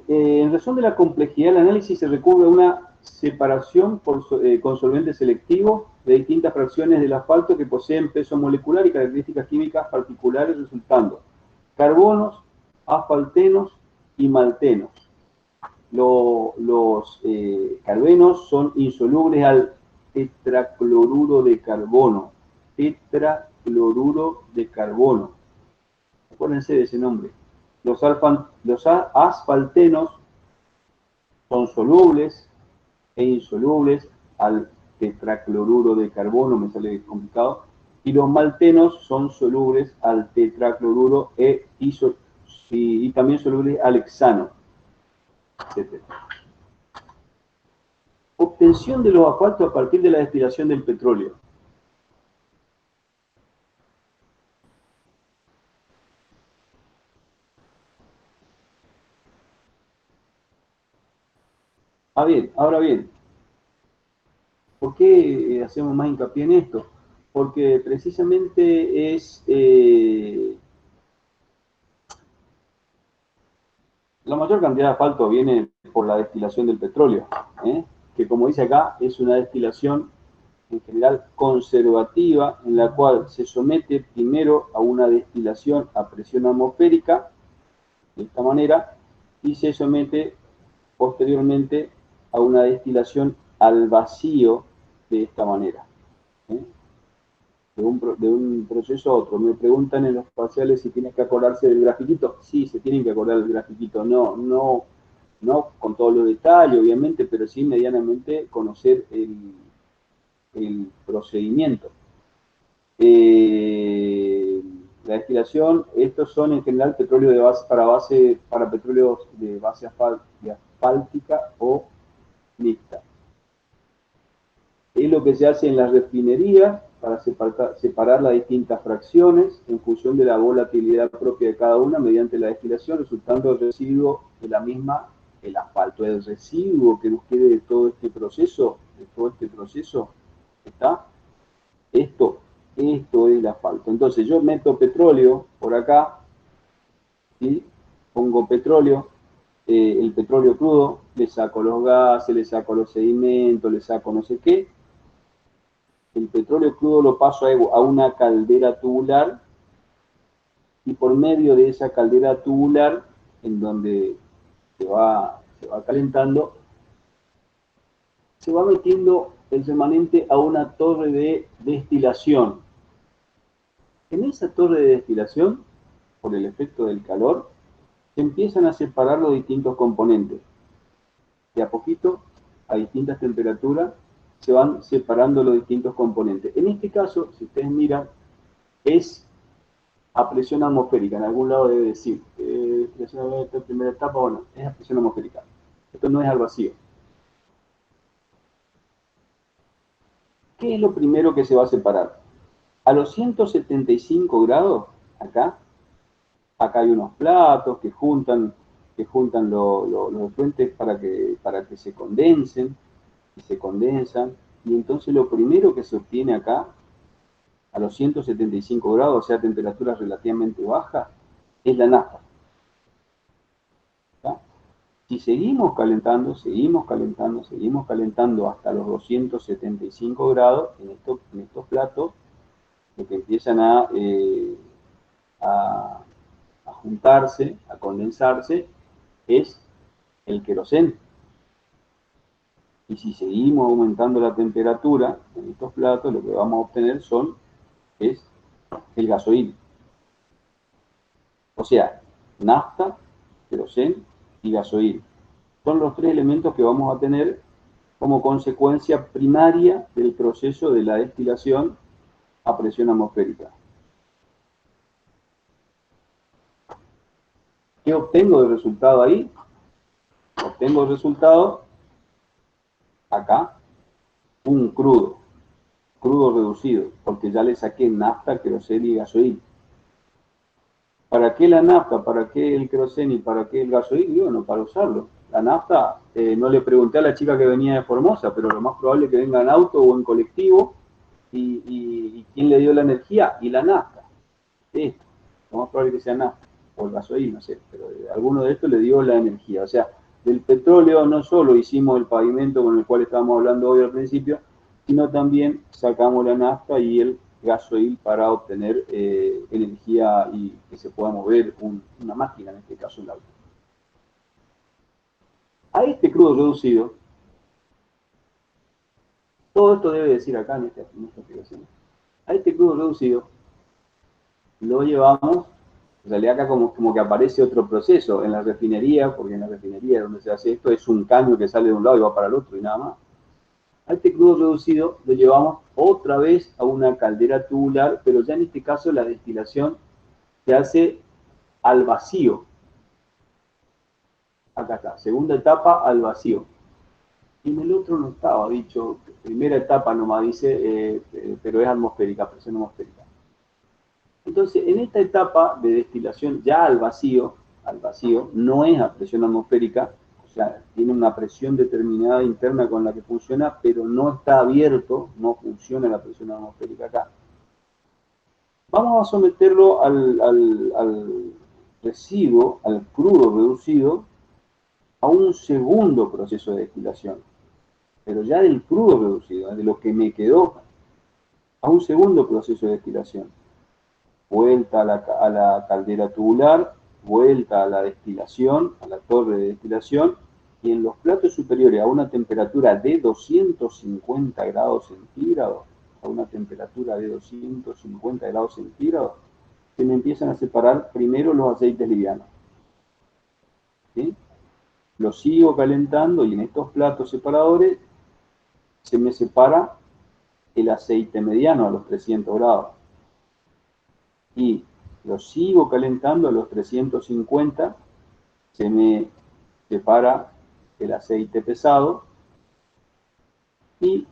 En razón de la complejidad del análisis, se recurre a una separación con solventes selectivos de distintas fracciones del asfalto que poseen peso molecular y características químicas particulares, resultando carbonos, asfaltenos y maltenos. Los carbenos son insolubles al tetracloruro de carbono. Tetracloruro de carbono. Acuérdense de ese nombre. Los asfaltenos son solubles e insolubles al tetracloruro de carbono, me sale complicado, y los maltenos son solubles al tetracloruro y también solubles al hexano, etc. Obtención de los asfaltos a partir de la destilación del petróleo. Ahora bien, ¿por qué hacemos más hincapié en esto? Porque precisamente la mayor cantidad de asfalto viene por la destilación del petróleo, que, como dice acá, es una destilación en general conservativa, en la cual se somete primero a una destilación a presión atmosférica, de esta manera, y se somete posteriormente a una destilación al vacío de esta manera. De un proceso a otro. Me preguntan en los parciales si tienes que acordarse del grafiquito. Sí, se tienen que acordar del grafiquito. No con todos los detalles, obviamente, pero sí medianamente conocer el procedimiento. La destilación, estos son en general petróleo de base para petróleos de base asfáltica o mixta. Es lo que se hace en las refinerías para separar las distintas fracciones en función de la volatilidad propia de cada una mediante la destilación, resultando el residuo de la misma, el asfalto. El residuo que nos quede de todo este proceso, ¿está? Esto es el asfalto. Entonces yo meto petróleo por acá, ¿sí? Pongo petróleo, el petróleo crudo, le saco los gases, le saco los sedimentos, le saco no sé qué. El petróleo crudo lo paso a una caldera tubular, y por medio de esa caldera tubular, en donde se va calentando, se va metiendo el remanente a una torre de destilación. En esa torre de destilación, por el efecto del calor, se empiezan a separar los distintos componentes. De a poquito, a distintas temperaturas, se van separando los distintos componentes. En este caso, si ustedes miran, es a presión atmosférica. En algún lado debe decir, esta primera etapa, bueno, es a presión atmosférica. Esto no es al vacío. ¿Qué es lo primero que se va a separar? A los 175 grados, acá hay unos platos que juntan los efluentes para que se condensen, y se condensan, y entonces lo primero que se obtiene acá, a los 175 grados, o sea, a temperaturas relativamente bajas, es la nafta. ¿Está? Si seguimos calentando hasta los 275 grados, en estos platos, lo que empiezan a juntarse, a condensarse, es el queroseno. Y si seguimos aumentando la temperatura en estos platos, lo que vamos a obtener es el gasoil. O sea, nafta queroseno y gasoil. Son los tres elementos que vamos a tener como consecuencia primaria del proceso de la destilación a presión atmosférica. ¿Qué obtengo de resultado ahí? Obtengo el resultado acá, un crudo reducido, porque ya le saqué nafta, queroseno y gasoil. ¿Para qué la nafta? ¿Para qué el queroseno y para qué el gasoil? Y bueno, para usarlo. La nafta, no le pregunté a la chica que venía de Formosa, pero lo más probable es que venga en auto o en colectivo. ¿Y quién le dio la energía? Y la nafta. Sí, lo más probable es que sea nafta, o el gasoil, no sé, pero alguno de estos le dio la energía. O sea, del petróleo no solo hicimos el pavimento con el cual estábamos hablando hoy al principio, sino también sacamos la nafta y el gasoil para obtener energía y que se pueda mover una máquina, en este caso el auto. A este crudo reducido, todo esto debe decir acá en esta explicación, a este crudo reducido lo llevamos, en realidad acá como que aparece otro proceso en la refinería, porque en la refinería donde se hace esto es un caño que sale de un lado y va para el otro y nada más. A este crudo reducido lo llevamos otra vez a una caldera tubular, pero ya en este caso la destilación se hace al vacío. Acá está, segunda etapa al vacío. Y en el otro no estaba dicho, primera etapa nomás dice, pero es atmosférica, presión atmosférica. Entonces, en esta etapa de destilación ya al vacío, no es a presión atmosférica, o sea, tiene una presión determinada interna con la que funciona, pero no está abierto, no funciona la presión atmosférica acá. Vamos a someterlo al residuo, al crudo reducido, a un segundo proceso de destilación, pero ya del crudo reducido, de lo que me quedó, a un segundo proceso de destilación. Vuelta a la caldera tubular, vuelta a la destilación, a la torre de destilación, y en los platos superiores a una temperatura de 250 grados centígrados, se me empiezan a separar primero los aceites livianos. ¿Sí? Los sigo calentando y en estos platos separadores se me separa el aceite mediano a los 300 grados. Y lo sigo calentando a los 350, se me separa el aceite pesado y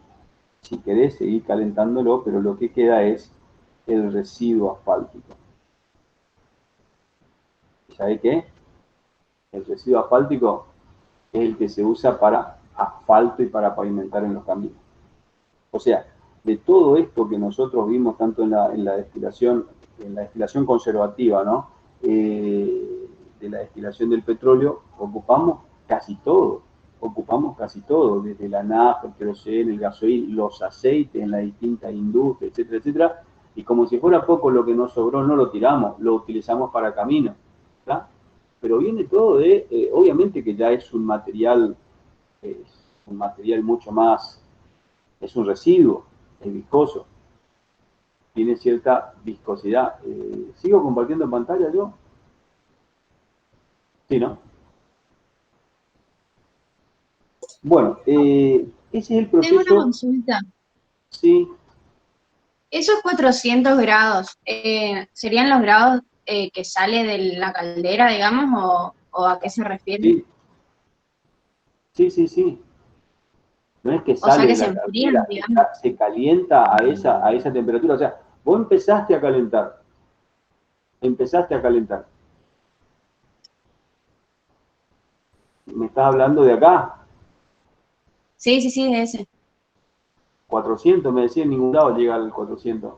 si querés seguir calentándolo, pero lo que queda es el residuo asfáltico. ¿Sabe qué? El residuo asfáltico es el que se usa para asfalto y para pavimentar en los caminos. O sea, de todo esto que nosotros vimos tanto en la destilación conservativa, ¿no? De la destilación del petróleo, ocupamos casi todo, desde la nafta, el queroseno, el gasoil, los aceites en las distintas industrias, etcétera, etcétera, y como si fuera poco lo que nos sobró, no lo tiramos, lo utilizamos para caminos, ¿tá? Pero viene todo de, obviamente que ya es un material mucho más, es un residuo, es viscoso, tiene cierta viscosidad. ¿Sigo compartiendo pantalla yo? Sí, ¿no? Bueno, ese es el proceso. Tengo una consulta. Sí. Esos 400 grados, ¿serían los grados que sale de la caldera, digamos, o a qué se refiere? Sí. No es que sale de la caldera, se calienta a esa temperatura. O sea, vos empezaste a calentar. ¿Me estás hablando de acá? Sí, de ese. 400, me decía, en ningún lado llega al 400.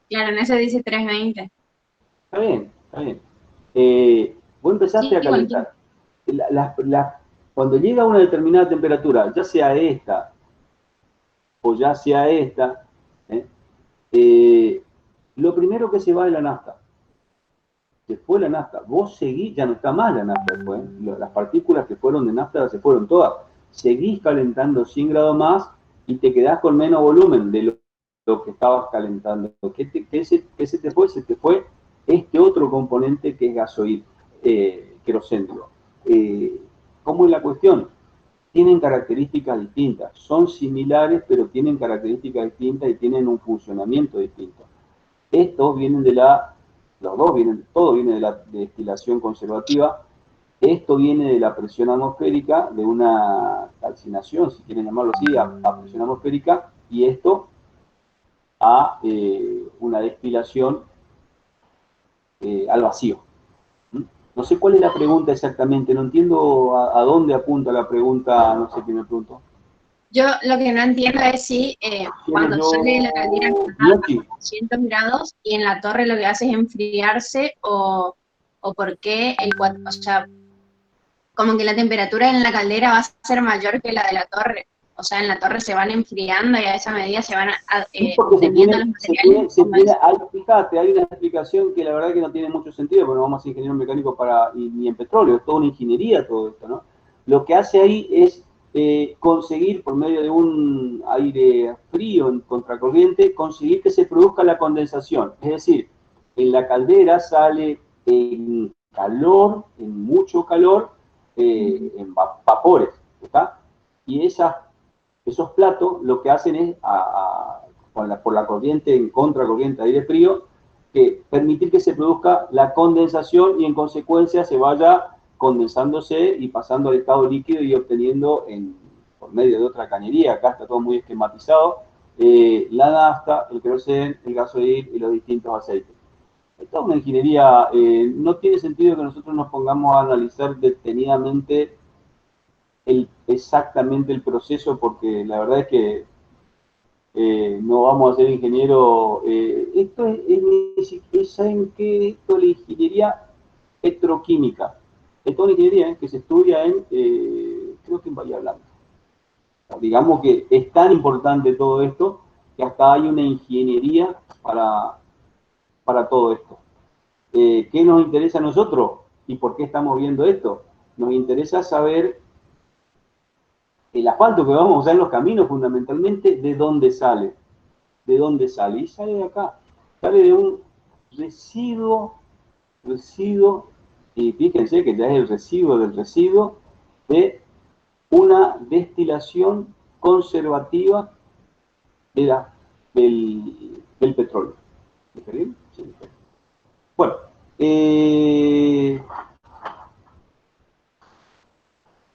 Claro, en ese dice 320. Está bien. Vos empezaste a calentar. Cuando llega a una determinada temperatura, ya sea esta o ya sea esta, lo primero que se va es la nafta. Se fue la nafta. Vos seguís, ya no está más la nafta después. Las partículas que fueron de nafta se fueron todas. Seguís calentando 100 grados más y te quedás con menos volumen de lo que estabas calentando. ¿Qué se te fue? Se te fue este otro componente que es gasoil. queroseno, digo. ¿Cómo es la cuestión? Tienen características distintas, son similares, pero tienen características distintas y tienen un funcionamiento distinto. Estos vienen todo viene de la destilación conservativa. Esto viene de la presión atmosférica, de una calcinación, si quieren llamarlo así, a presión atmosférica, y esto a una destilación al vacío. No sé cuál es la pregunta exactamente, no entiendo a dónde apunta la pregunta, no sé quién me preguntó. Yo lo que no entiendo es si cuando sale de la caldera a 200 grados y en la torre lo que hace es enfriarse o por qué o sea, como que la temperatura en la caldera va a ser mayor que la de la torre. O sea, en la torre se van enfriando y a esa medida se van teniendo los materiales. Fíjate, hay una explicación que la verdad que no tiene mucho sentido, porque no vamos a ser ingenieros mecánicos ni en petróleo, es toda una ingeniería todo esto, ¿no? Lo que hace ahí es conseguir, por medio de un aire frío en contracorriente, conseguir que se produzca la condensación. Es decir, en la caldera sale en calor, en mucho calor, en vapores, ¿está? Y esos platos lo que hacen es, por la corriente, en contracorriente de aire frío, permitir que se produzca la condensación y en consecuencia se vaya condensándose y pasando al estado líquido y obteniendo, por medio de otra cañería, acá está todo muy esquematizado, la nafta, el queroseno, el gasoil y los distintos aceites. Esta es una ingeniería, no tiene sentido que nosotros nos pongamos a analizar detenidamente exactamente el proceso, porque la verdad es que no vamos a ser ingenieros. ¿Saben qué? Esto es la ingeniería petroquímica. Es toda una ingeniería que se estudia creo que en Bahía Blanca. Digamos que es tan importante todo esto que hasta hay una ingeniería para todo esto. ¿Qué nos interesa a nosotros y por qué estamos viendo esto? Nos interesa saber el asfalto que vamos a usar en los caminos, fundamentalmente, ¿de dónde sale? ¿De dónde sale? Y sale de acá. Sale de un residuo, y fíjense que ya es el residuo del residuo, de una destilación conservativa del petróleo. ¿Está bien? Sí. Bueno,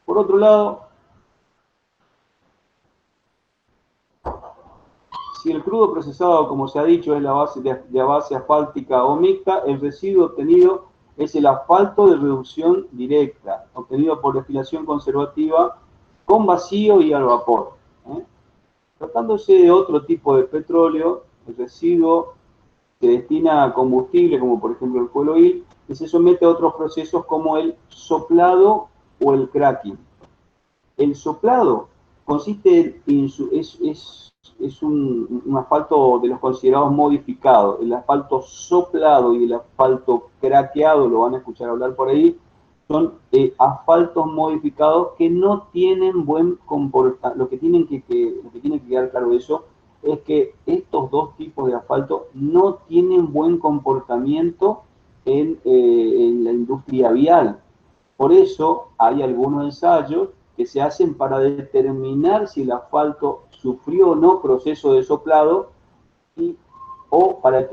por otro lado, si el crudo procesado, como se ha dicho, es la base asfáltica o mixta, el residuo obtenido es el asfalto de reducción directa, obtenido por destilación conservativa con vacío y al vapor. Tratándose de otro tipo de petróleo, el residuo se destina a combustible, como por ejemplo el fuel oil, que se somete a otros procesos como el soplado o el cracking. El soplado consiste es un asfalto de los considerados modificados. El asfalto soplado y el asfalto craqueado, lo van a escuchar hablar por ahí, son asfaltos modificados que no tienen buen comportamiento. Lo que tiene que quedar claro de eso es que estos dos tipos de asfalto no tienen buen comportamiento en la industria vial. Por eso hay algunos ensayos que se hacen para determinar si el asfalto sufrió o no proceso de soplado o para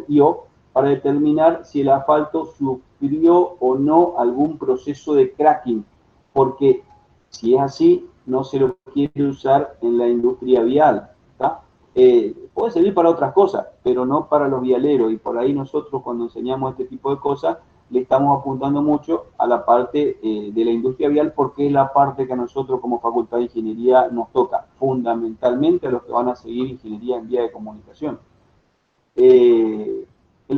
determinar si el asfalto sufrió o no algún proceso de cracking, porque si es así, no se lo quiere usar en la industria vial. Puede servir para otras cosas, pero no para los vialeros, y por ahí nosotros cuando enseñamos este tipo de cosas le estamos apuntando mucho a la parte de la industria vial, porque es la parte que a nosotros como Facultad de Ingeniería nos toca, fundamentalmente a los que van a seguir Ingeniería en Vía de Comunicación. El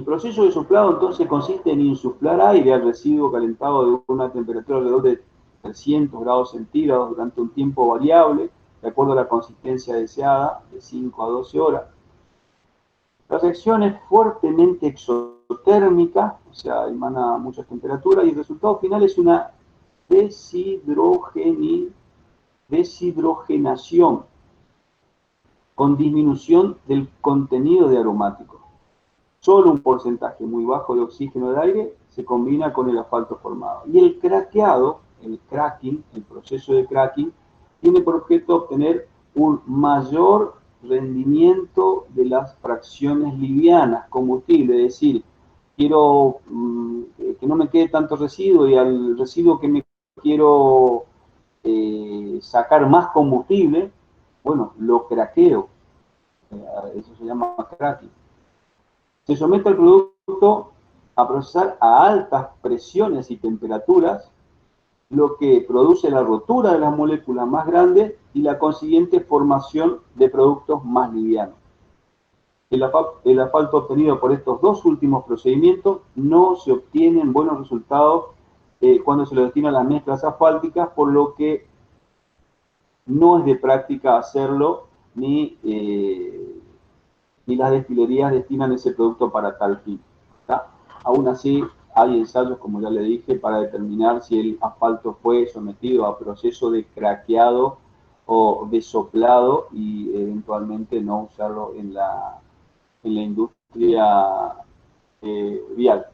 proceso de soplado entonces consiste en insuflar aire al residuo calentado de una temperatura alrededor de 300 grados centígrados durante un tiempo variable, de acuerdo a la consistencia deseada, de 5 a 12 horas. La reacción es fuertemente exotérmica, o sea, emana muchas temperaturas, y el resultado final es una deshidrogenación con disminución del contenido de aromáticos. Solo un porcentaje muy bajo de oxígeno del aire se combina con el asfalto formado. Y el craqueado, el cracking, el proceso de cracking, tiene por objeto obtener un mayor rendimiento de las fracciones livianas, combustible, es decir, quiero que no me quede tanto residuo y al residuo que me quiero sacar más combustible, bueno, lo craqueo, eso se llama cracking. Se somete al producto a procesar a altas presiones y temperaturas, lo que produce la rotura de las moléculas más grandes y la consiguiente formación de productos más livianos. El asfalto obtenido por estos dos últimos procedimientos no se obtienen buenos resultados cuando se lo destina a las mezclas asfálticas, por lo que no es de práctica hacerlo, ni las destilerías destinan ese producto para tal fin. ¿Está? Aún así, hay ensayos, como ya le dije, para determinar si el asfalto fue sometido a proceso de craqueado o de soplado y eventualmente no usarlo en la industria vial.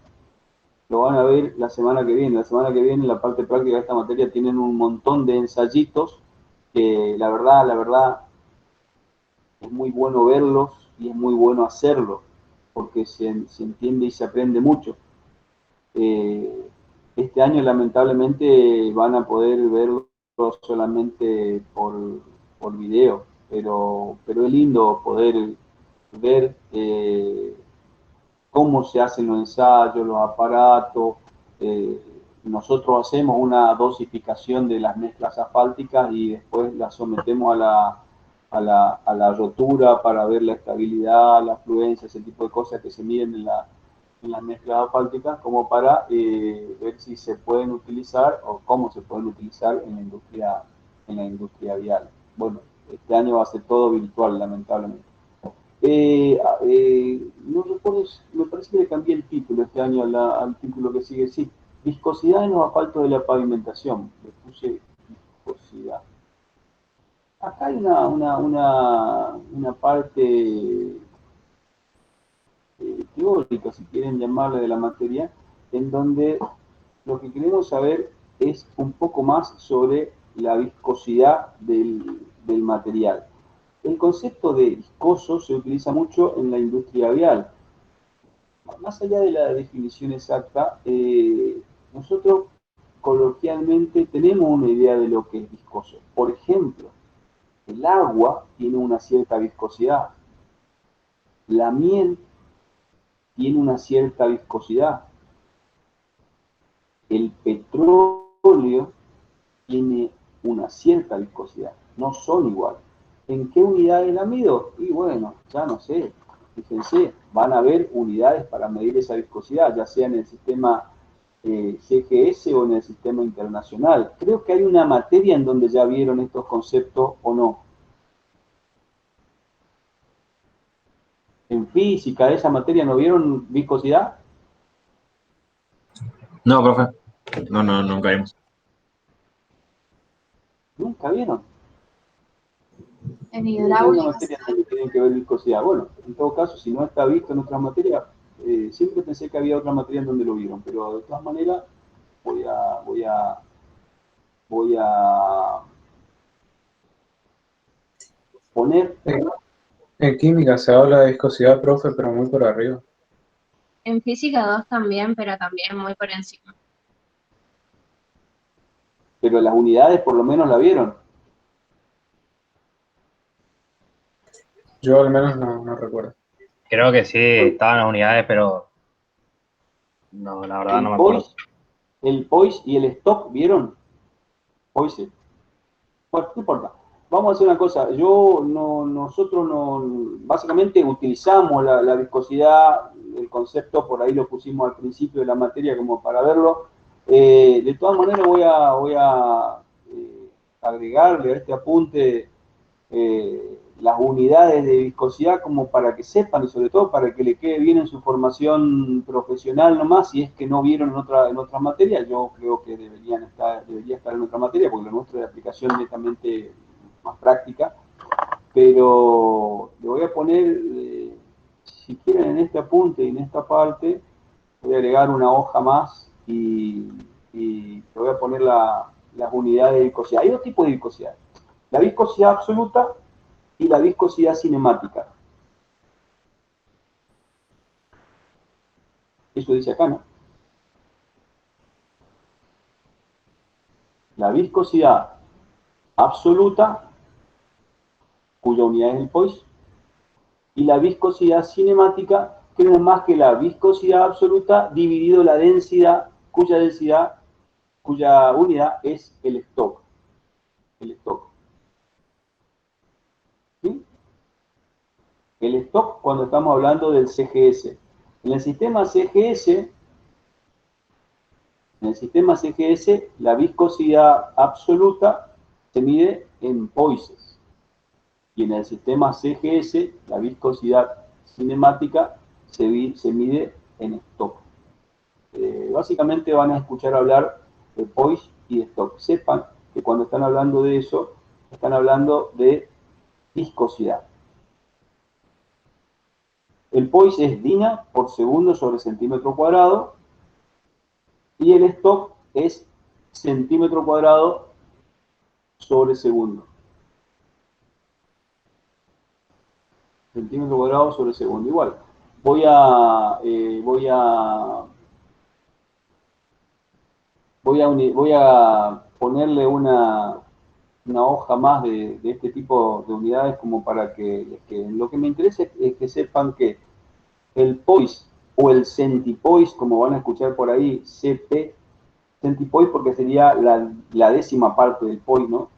Lo van a ver la semana que viene. La semana que viene, en la parte práctica de esta materia, tienen un montón de ensayitos que la verdad, es muy bueno verlos y es muy bueno hacerlo, porque se entiende y se aprende mucho. Este año, lamentablemente, van a poder verlo solamente por video, pero es lindo poder ver cómo se hacen los ensayos, los aparatos. Nosotros hacemos una dosificación de las mezclas asfálticas y después las sometemos a la rotura para ver la estabilidad, la fluencia, ese tipo de cosas que se miden en las mezclas asfálticas, como para ver si se pueden utilizar o cómo se pueden utilizar en la industria vial. Bueno, este año va a ser todo virtual, lamentablemente. No recuerdo, me parece que le cambié el título este año al título que sigue, sí, viscosidad en los asfaltos de la pavimentación, le puse viscosidad. Acá hay una parte teórica, si quieren llamarle, de la materia, en donde lo que queremos saber es un poco más sobre la viscosidad del material. El concepto de viscoso se utiliza mucho en la industria vial. Más allá de la definición exacta, nosotros coloquialmente tenemos una idea de lo que es viscoso. Por ejemplo, el agua tiene una cierta viscosidad. La miel tiene una cierta viscosidad. El petróleo tiene una cierta viscosidad. No son iguales. ¿En qué unidades la mido? Y bueno, ya no sé. Fíjense, van a haber unidades para medir esa viscosidad, ya sea en el sistema CGS o en el sistema internacional. Creo que hay una materia en donde ya vieron estos conceptos o no. En física, esa materia, ¿no vieron viscosidad? No, profe. No, nunca vimos. ¿Nunca vieron? En Hay una hidráulica. materia que tienen que ver viscosidad. Bueno, en todo caso, si no está visto en otras materias, siempre pensé que había otra materia en donde lo vieron, pero de todas maneras voy a poner... En química se habla de viscosidad, profe, pero muy por arriba. En física 2 también, pero también muy por encima. Pero las unidades por lo menos la vieron. Yo al menos no recuerdo. Creo que sí, estaban las unidades, pero no, la verdad no me acuerdo. El POIS y el stock, ¿vieron? POIS. Bueno, no importa. Vamos a hacer una cosa. Nosotros básicamente utilizamos la viscosidad, el concepto, por ahí lo pusimos al principio de la materia como para verlo. De todas maneras voy a agregarle a este apunte las unidades de viscosidad como para que sepan y sobre todo para que le quede bien en su formación profesional nomás, si es que no vieron en otra materia. Yo creo que debería estar en otra materia porque lo nuestro es de aplicación netamente más práctica, pero le voy a poner, si quieren, en este apunte y en esta parte, Voy a agregar una hoja más y te voy a poner las unidades de viscosidad. Hay dos tipos de viscosidad. La viscosidad absoluta y la viscosidad cinemática. Eso dice acá, ¿no? La viscosidad absoluta, cuya unidad es el Poise, y la viscosidad cinemática, que no es más que la viscosidad absoluta dividido la densidad, cuya unidad es el stock. El stock. ¿Sí? El stock cuando estamos hablando del CGS. En el sistema CGS, la viscosidad absoluta se mide en Poises. Y en el sistema CGS, la viscosidad cinemática se mide en stock. Básicamente van a escuchar hablar de Poise y de stock. Sepan que cuando están hablando de eso, están hablando de viscosidad. El Poise es Dina por segundo sobre centímetro cuadrado y el stock es centímetro cuadrado sobre segundo. Centímetro cuadrado sobre segundo. Igual, voy a ponerle una hoja más de este tipo de unidades como para que lo que me interesa es que sepan que el Poise o el centipoise, como van a escuchar por ahí, CP, centipoise porque sería la décima parte del Poise, ¿no?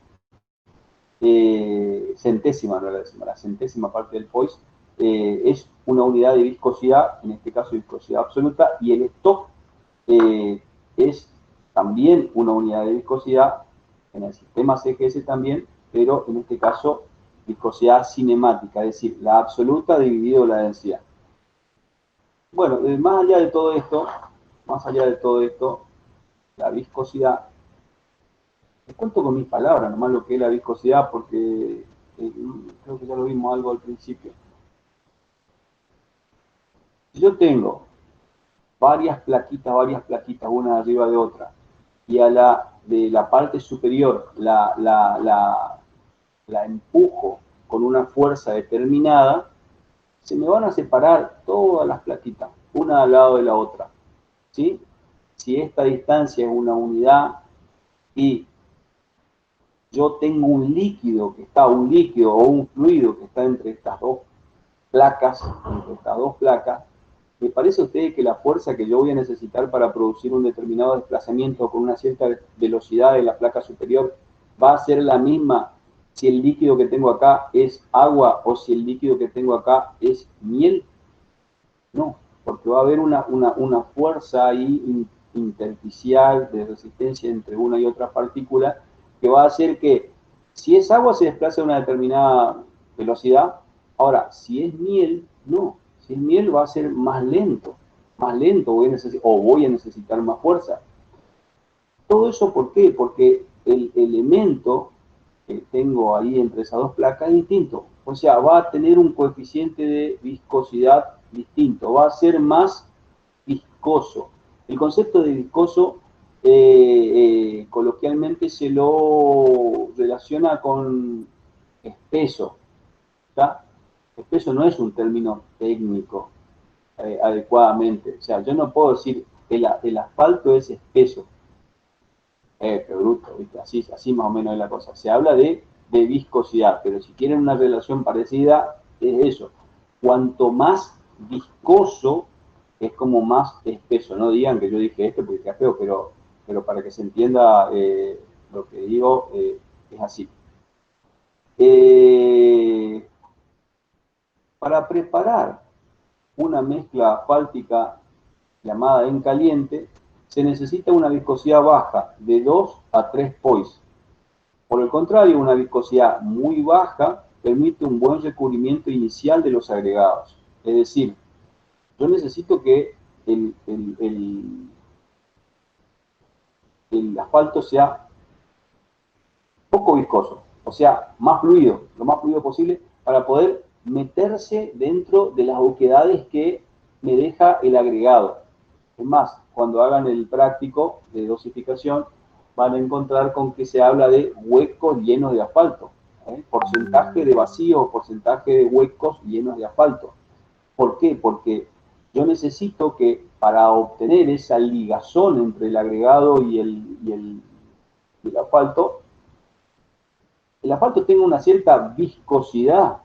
Centésima, no la décima, la centésima parte del Poise, es una unidad de viscosidad, en este caso viscosidad absoluta, y el stock es también una unidad de viscosidad, en el sistema CGS también, pero en este caso viscosidad cinemática, es decir, la absoluta dividido la densidad. Bueno, más allá de todo esto, la viscosidad, les cuento con mis palabras nomás lo que es la viscosidad, porque creo que ya lo vimos algo al principio. Si yo tengo varias plaquitas, una arriba de otra, y de la parte superior la empujo con una fuerza determinada, se me van a separar todas las plaquitas, una al lado de la otra, ¿sí? Si esta distancia es una unidad y yo tengo un líquido o un fluido que está entre estas dos placas, ¿me parece a ustedes que la fuerza que yo voy a necesitar para producir un determinado desplazamiento con una cierta velocidad de la placa superior va a ser la misma si el líquido que tengo acá es agua o si el líquido que tengo acá es miel? No, porque va a haber una fuerza ahí intersticial de resistencia entre una y otra partícula que va a hacer que si es agua se desplace a una determinada velocidad. Ahora, si es miel, no. Si es miel va a ser más lento voy a necesitar más fuerza. Todo eso, ¿por qué? Porque el elemento que tengo ahí entre esas dos placas es distinto. O sea, va a tener un coeficiente de viscosidad distinto, va a ser más viscoso. El concepto de viscoso coloquialmente se lo relaciona con espeso, ¿está? Espeso no es un término técnico adecuadamente. O sea, yo no puedo decir el asfalto es espeso. Qué bruto, ¿viste? Así más o menos es la cosa. Se habla de viscosidad, pero si quieren una relación parecida, es eso. Cuanto más viscoso, es como más espeso. No digan que yo dije esto porque queda feo, pero para que se entienda lo que digo, es así. Para preparar una mezcla asfáltica llamada en caliente, se necesita una viscosidad baja, de 2 a 3 poise. Por el contrario, una viscosidad muy baja permite un buen recubrimiento inicial de los agregados. Es decir, yo necesito que el asfalto sea poco viscoso, o sea, más fluido, lo más fluido posible, para poder meterse dentro de las oquedades que me deja el agregado. Es más, cuando hagan el práctico de dosificación, van a encontrar con que se habla de huecos llenos de asfalto, porcentaje de vacío, porcentaje de huecos llenos de asfalto. ¿Por qué? Porque yo necesito que para obtener esa ligazón entre el agregado y el asfalto tenga una cierta viscosidad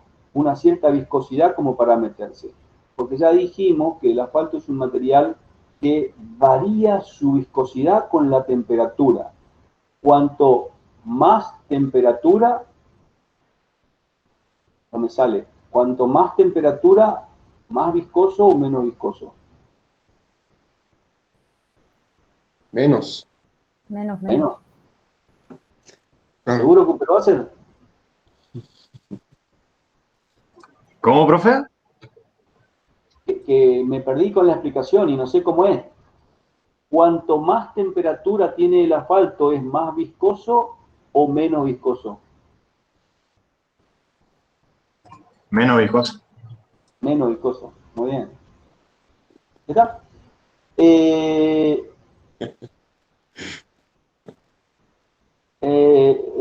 como para meterse. Porque ya dijimos que el asfalto es un material que varía su viscosidad con la temperatura. Cuanto más temperatura, no me sale, cuanto más temperatura, más viscoso o menos viscoso. Menos. Menos. ¿Seguro que lo va a hacer? ¿Cómo, profe? Que me perdí con la explicación y no sé cómo es. Cuanto más temperatura tiene el asfalto, ¿es más viscoso o menos viscoso? Menos viscoso. Menos viscoso, muy bien. ¿Está? El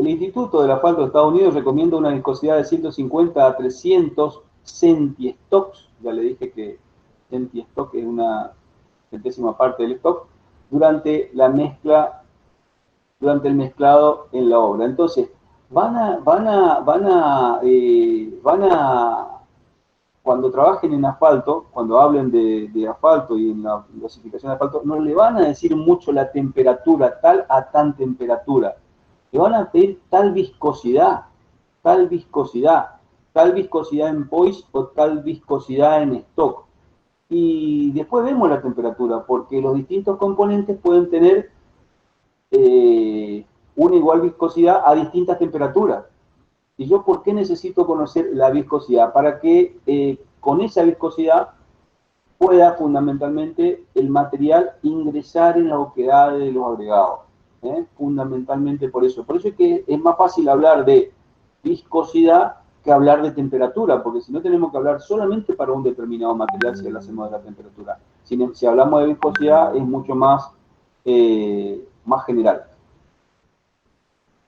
Instituto del Asfalto de Estados Unidos recomienda una viscosidad de 150 a 300 centistocks. Ya le dije que centistock es una centésima parte del stock durante el mezclado en la obra. Entonces, cuando trabajen en asfalto, cuando hablen de asfalto y en la dosificación de asfalto, no le van a decir mucho la temperatura, tal a tan temperatura. Le van a pedir tal viscosidad en POIS o tal viscosidad en stock. Y después vemos la temperatura, porque los distintos componentes pueden tener una igual viscosidad a distintas temperaturas. ¿Y yo por qué necesito conocer la viscosidad? Para que con esa viscosidad pueda fundamentalmente el material ingresar en la oquedad de los agregados. Fundamentalmente por eso. Por eso es que es más fácil hablar de viscosidad que hablar de temperatura, porque si no tenemos que hablar solamente para un determinado material si hablamos de la temperatura. Si hablamos de viscosidad es mucho más general.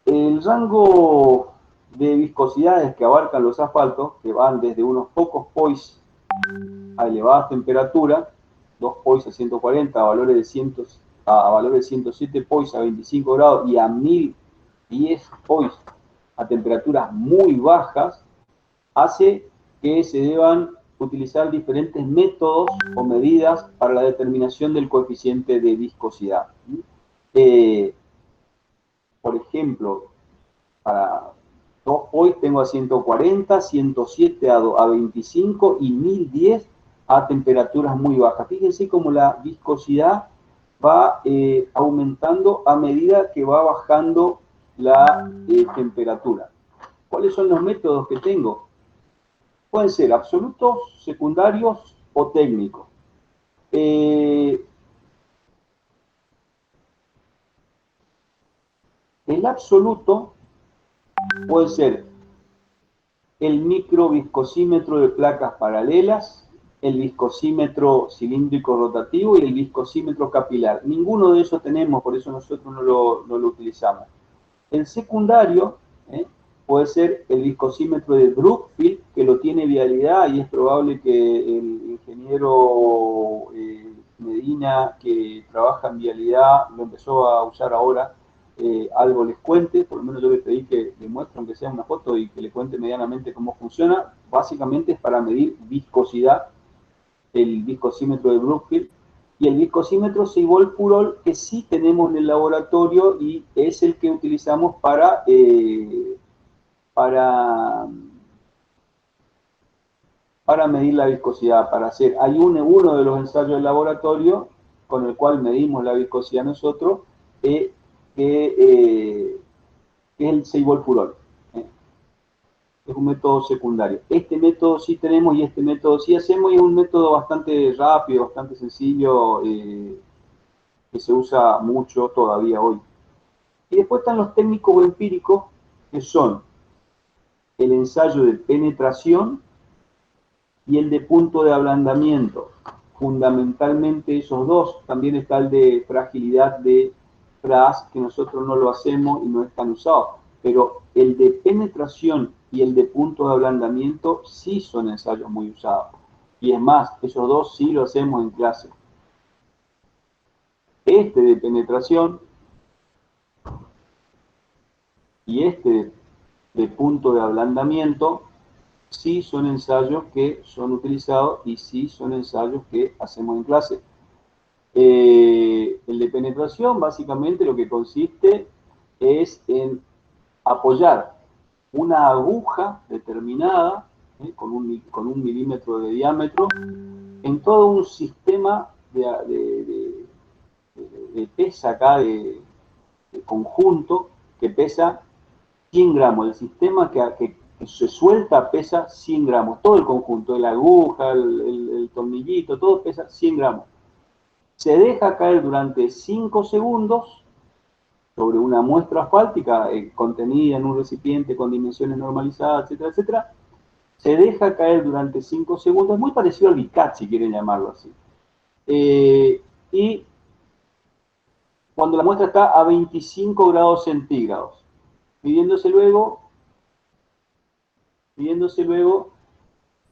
El rango de viscosidades que abarcan los asfaltos, que van desde unos pocos POIs a elevadas temperaturas, 2 POIs a 140, a valores de 107 POIs a 25 grados y a 1010 POIs a temperaturas muy bajas, hace que se deban utilizar diferentes métodos o medidas para la determinación del coeficiente de viscosidad. Por ejemplo, para 2 POIs tengo a 140, 107 a 25 y 1010 a temperaturas muy bajas. Fíjense cómo la viscosidad va aumentando a medida que va bajando la temperatura. ¿Cuáles son los métodos que tengo? Pueden ser absolutos, secundarios o técnicos. El absoluto puede ser el microviscosímetro de placas paralelas, el viscosímetro cilíndrico rotativo y el viscosímetro capilar. Ninguno de esos tenemos, por eso nosotros no lo utilizamos. El secundario puede ser el viscosímetro de Brookfield, que lo tiene Vialidad, y es probable que el ingeniero Medina, que trabaja en Vialidad, lo empezó a usar ahora, algo les cuente. Por lo menos yo le pedí que le muestre, aunque sea una foto, y que le cuente medianamente cómo funciona. Básicamente es para medir viscosidad, el viscosímetro de Brookfield, y el viscosímetro Seibol-Purol, que sí tenemos en el laboratorio y es el que utilizamos para medir la viscosidad, hay uno de los ensayos del laboratorio con el cual medimos la viscosidad nosotros, que es el Seibol-Purol. Es un método secundario. Este método sí tenemos y este método sí hacemos, y es un método bastante rápido, bastante sencillo, que se usa mucho todavía hoy. Y después están los técnicos o empíricos, que son el ensayo de penetración y el de punto de ablandamiento. fundamentalmente esos dos. También está el de fragilidad de FRAS, que nosotros no lo hacemos y no es tan usado. Pero el de penetración y el de punto de ablandamiento sí son ensayos muy usados. Y es más, esos dos sí lo hacemos en clase. Este de penetración y este de punto de ablandamiento sí son ensayos que son utilizados y sí son ensayos que hacemos en clase. El de penetración básicamente lo que consiste es en apoyar una aguja determinada con un milímetro de diámetro en todo un sistema de pesa acá, de conjunto, que pesa 100 gramos. El sistema que se suelta pesa 100 gramos. Todo el conjunto, la aguja, el tornillito, todo pesa 100 gramos. Se deja caer durante 5 segundos sobre una muestra asfáltica contenida en un recipiente con dimensiones normalizadas, etcétera, etcétera. Se deja caer durante 5 segundos, muy parecido al BICAT, si quieren llamarlo así. Y cuando la muestra está a 25 grados centígrados, midiéndose luego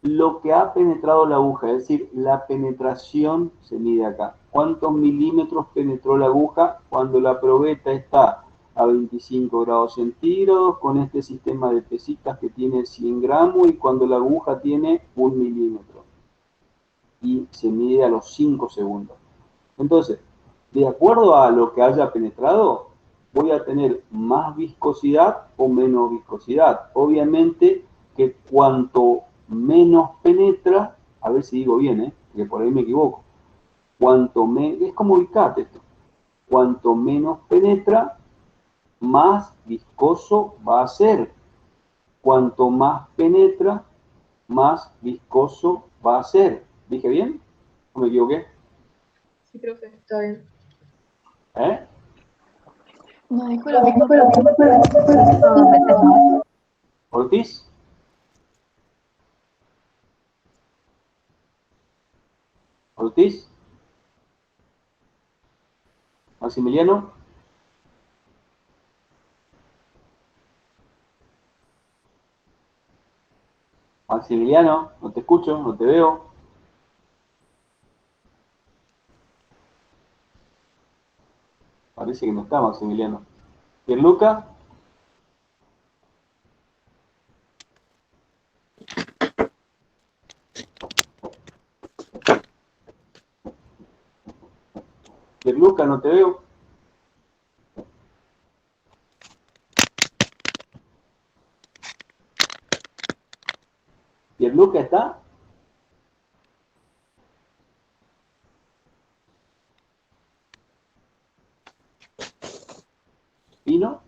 lo que ha penetrado la aguja, es decir, la penetración se mide acá. ¿Cuántos milímetros penetró la aguja cuando la probeta está a 25 grados centígrados con este sistema de pesitas que tiene 100 gramos y cuando la aguja tiene 1 milímetro? Y se mide a los 5 segundos. Entonces, de acuerdo a lo que haya penetrado, voy a tener más viscosidad o menos viscosidad. Obviamente que cuanto menos penetra, a ver si digo bien, que por ahí me equivoco, es como BICAT esto, cuanto menos penetra, más viscoso va a ser. Cuanto más penetra, más viscoso va a ser. ¿Dije bien? ¿O me equivoqué? Sí, profe, está bien. No, dijo lo mismo. ¿Ortiz? ¿Ortiz? ¿Maximiliano? Maximiliano, no te escucho, no te veo. Parece que no está Maximiliano. ¿Pierluca? Pierluca, no te veo. ¿Pierluca está? ¿Pino?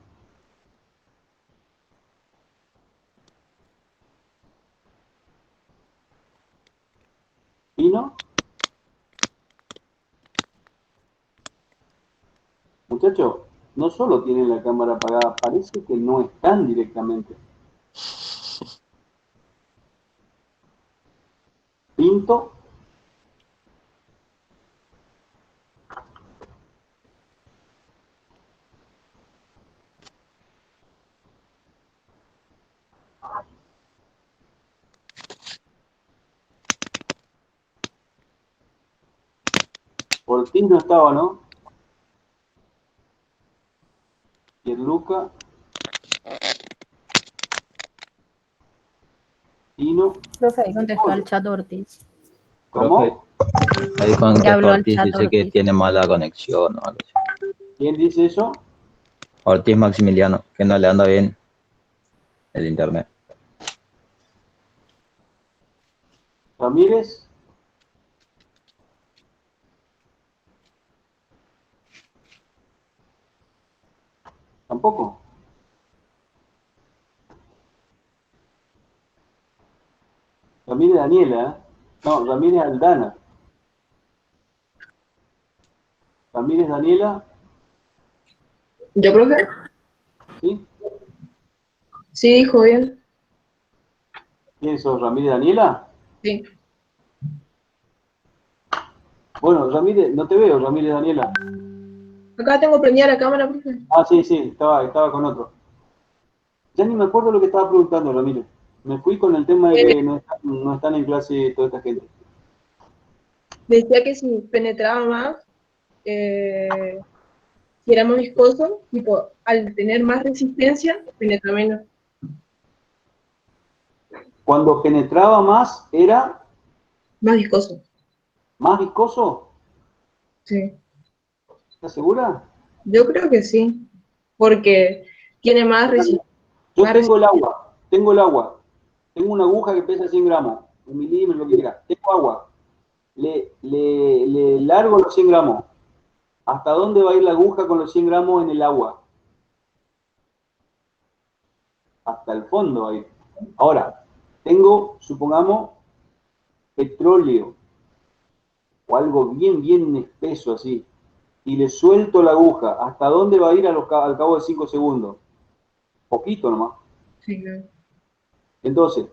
¿Pino? Muchachos, no solo tienen la cámara apagada, parece que no están directamente. Pinto. Ortiz no estaba, ¿no? Pierluca. Pino. Profe, ahí contestó al chat Ortiz. ¿Cómo? Ahí con Ya habló el Ortiz chat dice que Ortiz. tiene mala conexión o algo así. ¿Quién dice eso? Ortiz Maximiliano, que no le anda bien el internet. Ramírez. Tampoco. Ramírez Daniela, no, Ramírez Aldana. Ramírez Daniela. ¿Yo, profe? ¿Sí? Sí, dijo bien. ¿Quién sos, Ramírez Daniela? Sí. Bueno, Ramírez, no te veo, Ramírez Daniela. Acá tengo prendida la cámara, profe. Ah, sí, estaba con otro. Ya ni me acuerdo lo que estaba preguntando, Ramírez. Me fui con el tema de que no están en clase toda esta gente. Decía que si penetraba más, si era más viscoso, tipo, al tener más resistencia, penetra menos. Cuando penetraba más, ¿era Más viscoso. más viscoso? Sí. ¿Estás segura? Yo creo que sí, porque tiene más resistencia. Yo tengo el agua, tengo una aguja que pesa 100 gramos, un milímetro, lo que quiera, tengo agua, le largo los 100 gramos. ¿Hasta dónde va a ir la aguja con los 100 gramos en el agua? Hasta el fondo va a ir. Ahora, tengo, supongamos, petróleo o algo bien, bien espeso así, y le suelto la aguja, ¿hasta dónde va a ir al cabo de 5 segundos? Poquito nomás. Sí, claro. Entonces,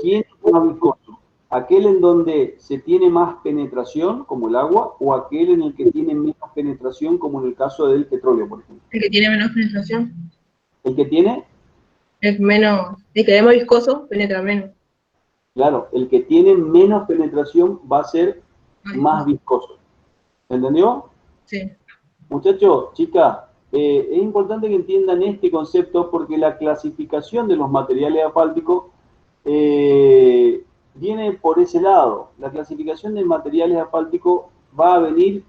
¿quién es más viscoso? ¿Aquel en donde se tiene más penetración, como el agua, o aquel en el que tiene menos penetración, como en el caso del petróleo, por ejemplo? El que tiene menos penetración. ¿El que tiene? Es menos. El que es más viscoso, penetra menos. Claro, el que tiene menos penetración va a ser más viscoso. ¿Entendió? Sí. Muchachos, chicas, es importante que entiendan este concepto porque la clasificación de los materiales asfálticos viene por ese lado. La clasificación de materiales asfálticos va a venir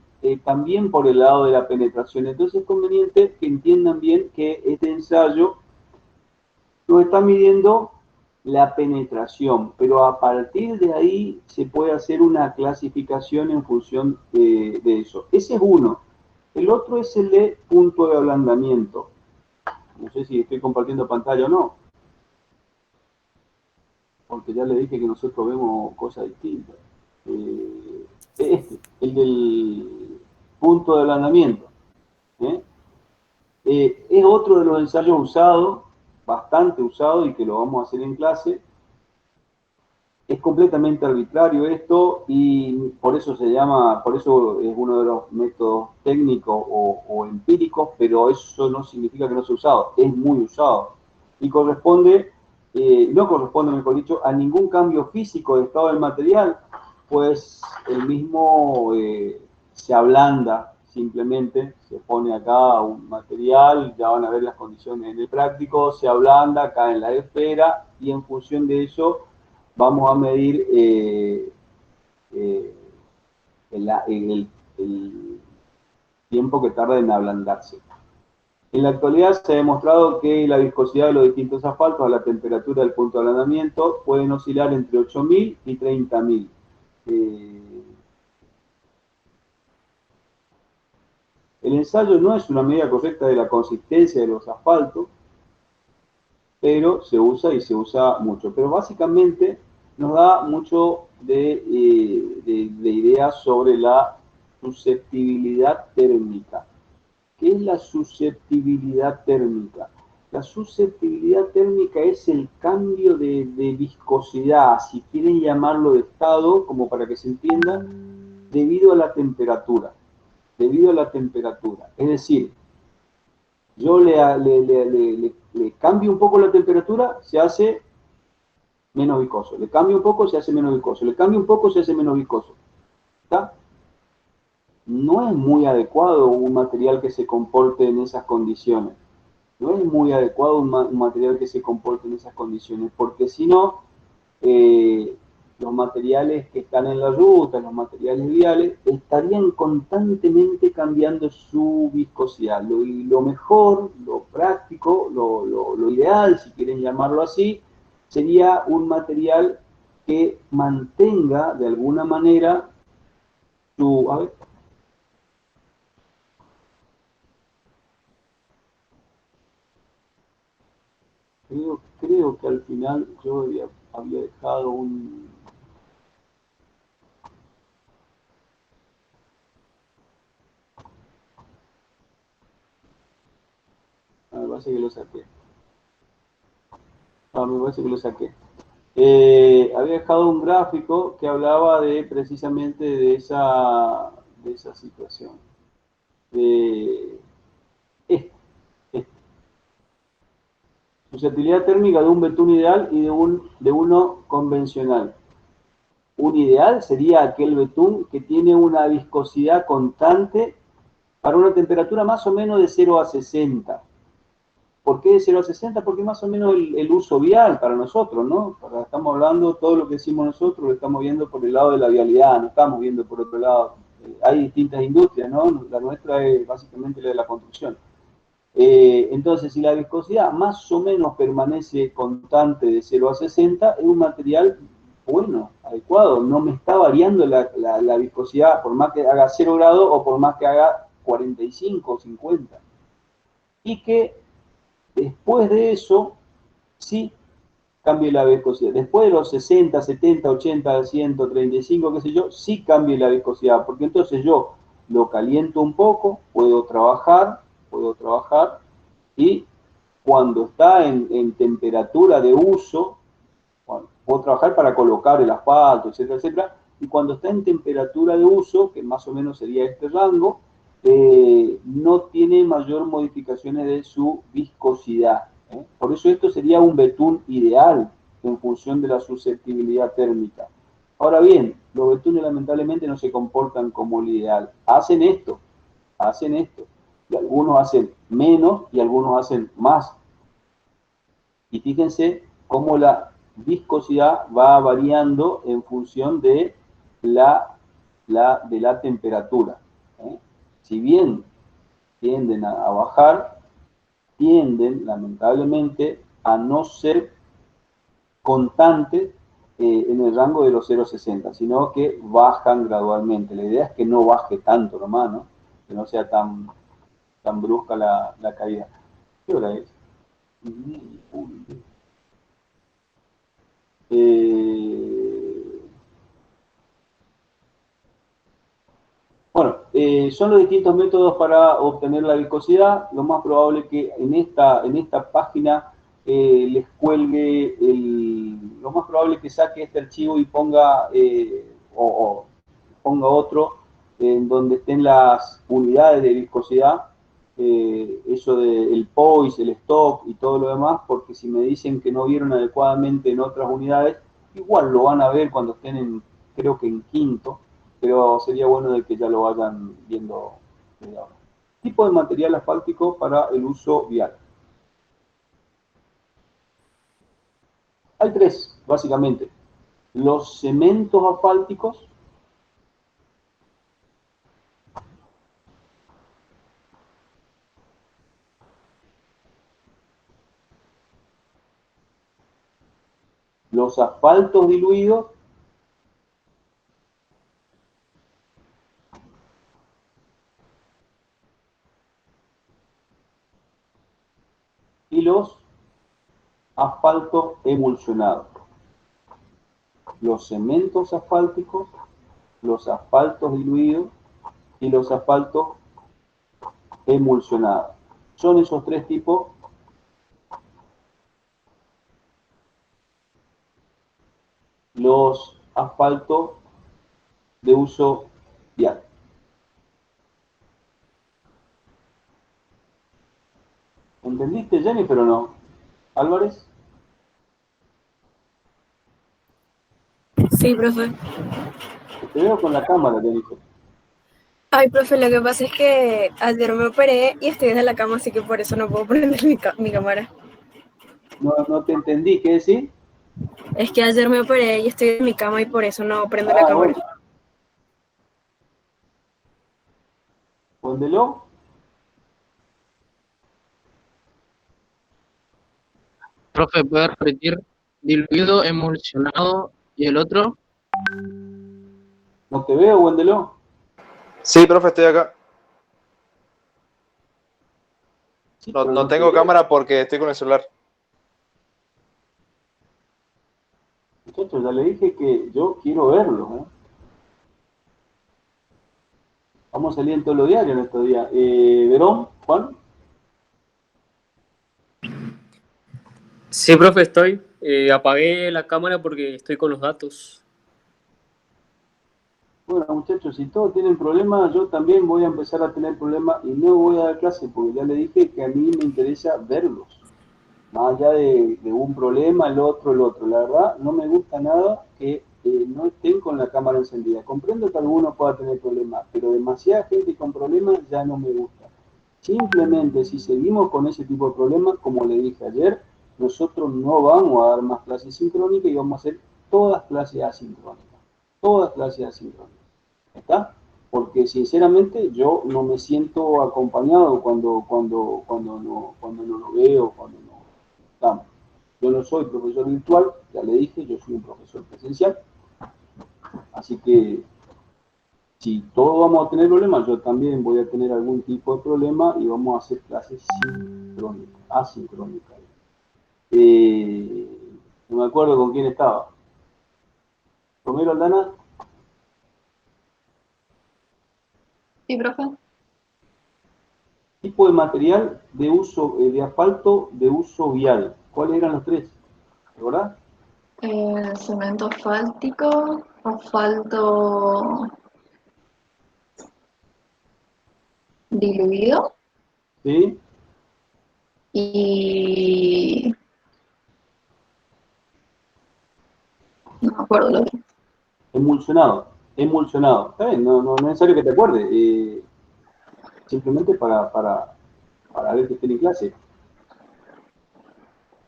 también por el lado de la penetración. Entonces es conveniente que entiendan bien que este ensayo nos está midiendo la penetración, pero a partir de ahí se puede hacer una clasificación en función de eso. Ese es uno. El otro es el de punto de ablandamiento. No sé si estoy compartiendo pantalla o no, porque ya le dije que nosotros vemos cosas distintas. El del punto de ablandamiento. Es otro de los ensayos usados, bastante usado y que lo vamos a hacer en clase. Es completamente arbitrario esto y por eso se llama, por eso es uno de los métodos técnicos o empíricos, pero eso no significa que no sea usado, es muy usado. Y corresponde, no corresponde, mejor dicho, a ningún cambio físico de estado del material, pues el mismo se ablanda, simplemente se pone acá un material, ya van a ver las condiciones en el práctico, se ablanda acá en la esfera y en función de eso vamos a medir el tiempo que tarda en ablandarse. En la actualidad se ha demostrado que la viscosidad de los distintos asfaltos a la temperatura del punto de ablandamiento pueden oscilar entre 8.000 y 30.000. El ensayo no es una medida correcta de la consistencia de los asfaltos, pero se usa y se usa mucho. Pero básicamente nos da mucho de ideas sobre la susceptibilidad térmica. ¿Qué es la susceptibilidad térmica? La susceptibilidad térmica es el cambio de viscosidad, si quieren llamarlo de estado, como para que se entienda, debido a la temperatura. Debido a la temperatura. Es decir, yo le cambio un poco la temperatura, se hace menos viscoso. Le cambio un poco, se hace menos viscoso. Le cambio un poco, se hace menos viscoso. ¿Está? No es muy adecuado un material que se comporte en esas condiciones. No es muy adecuado un material que se comporte en esas condiciones, porque si no, los materiales que están en la ruta, los materiales viales, estarían constantemente cambiando su viscosidad. Lo mejor, lo práctico, lo ideal, si quieren llamarlo así, sería un material que mantenga de alguna manera su... A ver, creo que al final yo había dejado un... Me parece que lo saqué. Me parece que lo saqué. Había dejado un gráfico que hablaba de precisamente de esa situación. Susceptibilidad térmica de un betún ideal y de uno convencional. Un ideal sería aquel betún que tiene una viscosidad constante para una temperatura más o menos de 0 a 60. ¿Por qué de 0 a 60? Porque más o menos el uso vial para nosotros, ¿no? Estamos hablando, todo lo que decimos nosotros lo estamos viendo por el lado de la vialidad, no estamos viendo por otro lado. Hay distintas industrias, ¿no? La nuestra es básicamente la de la construcción. Entonces, si la viscosidad más o menos permanece constante de 0 a 60, es un material bueno, adecuado. No me está variando la viscosidad por más que haga 0 grados o por más que haga 45 o 50. Y que después de eso, sí cambie la viscosidad. Después de los 60, 70, 80, 135, qué sé yo, sí cambie la viscosidad. Porque entonces yo lo caliento un poco, puedo trabajar, y cuando está en temperatura de uso, bueno, puedo trabajar para colocar el asfalto, etcétera, etcétera, y cuando está en temperatura de uso, que más o menos sería este rango, no tiene mayor modificaciones de su viscosidad. Por eso esto sería un betún ideal en función de la susceptibilidad térmica. Ahora bien, los betunes lamentablemente no se comportan como el ideal. Hacen esto, y algunos hacen menos y algunos hacen más. Y fíjense cómo la viscosidad va variando en función de la temperatura. Si bien tienden a bajar, tienden lamentablemente a no ser constantes en el rango de los 0,60, sino que bajan gradualmente. La idea es que no baje tanto nomás, ¿no? Que no sea tan brusca la caída. ¿Qué hora es? Bueno, son los distintos métodos para obtener la viscosidad. Lo más probable es que en esta página les cuelgue lo más probable es que saque este archivo y ponga ponga otro en donde estén las unidades de viscosidad, eso del POIS, el stock y todo lo demás, porque si me dicen que no vieron adecuadamente en otras unidades, igual lo van a ver cuando estén creo que en quinto, pero sería bueno de que ya lo vayan viendo desde ahora. Tipo de material asfáltico para el uso vial. Hay tres, básicamente. Los cementos asfálticos, los asfaltos diluidos y los asfaltos emulsionados. Los cementos asfálticos, los asfaltos diluidos y los asfaltos emulsionados. Son esos tres tipos los asfaltos de uso vial. ¿Entendiste, Jennifer, o no? ¿Álvarez? Sí, profe. Te veo con la cámara, Jennifer. Ay, profe, lo que pasa es que ayer me operé y estoy desde la cama, así que por eso no puedo prender mi cámara. No te entendí, ¿qué decís? Es que ayer me operé y estoy en mi cama y por eso no prendo la cámara. Bueno. Póndelo. Profe, ¿puede repetir? Diluido, emulsionado y el otro. No te veo, Wendelo. Sí, profe, estoy acá. No tengo cámara porque estoy con el celular. Muchachos, ya le dije que yo quiero verlo, ¿eh? Vamos a salir en todos los diarios en estos días. Verón, Juan. Sí, profe, estoy. Apagué la cámara porque estoy con los datos. Bueno, muchachos, si todos tienen problemas, yo también voy a empezar a tener problemas y no voy a dar clase porque ya le dije que a mí me interesa verlos. Más allá de un problema, el otro. La verdad, no me gusta nada que no estén con la cámara encendida. Comprendo que alguno pueda tener problemas, pero demasiada gente con problemas ya no me gusta. Simplemente, si seguimos con ese tipo de problemas, como le dije ayer, nosotros no vamos a dar más clases sincrónicas y vamos a hacer todas clases asincrónicas. Todas clases asincrónicas. ¿Está? Porque sinceramente yo no me siento acompañado cuando no lo veo, cuando no estamos. Yo no soy profesor virtual, ya le dije, yo soy un profesor presencial. Así que si todos vamos a tener problemas, yo también voy a tener algún tipo de problema y vamos a hacer clases sincrónicas, asincrónicas. No me acuerdo con quién estaba. ¿Romero Aldana? Sí, profe. Tipo de material de uso de asfalto de uso vial. ¿Cuáles eran los tres? ¿Verdad? Cemento asfáltico, asfalto diluido Sí. y no me acuerdo lo que. Emulsionado. Está bien, no es necesario que te acuerdes. Simplemente para ver que estén en clase.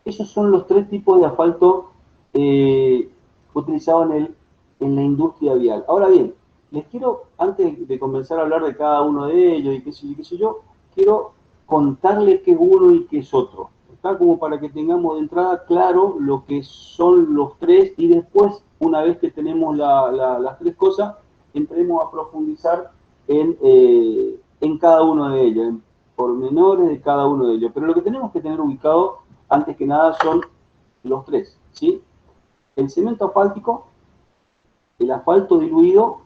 Esos son los tres tipos de asfalto utilizados en la industria vial. Ahora bien, les quiero, antes de comenzar a hablar de cada uno de ellos y qué sé yo, quiero contarles qué es uno y qué es otro. ¿Está? Como para que tengamos de entrada claro lo que son los tres y después, una vez que tenemos las tres cosas, entremos a profundizar en cada uno de ellos, en pormenores de cada uno de ellos. Pero lo que tenemos que tener ubicado, antes que nada, son los tres, ¿sí? El cemento asfáltico, el asfalto diluido,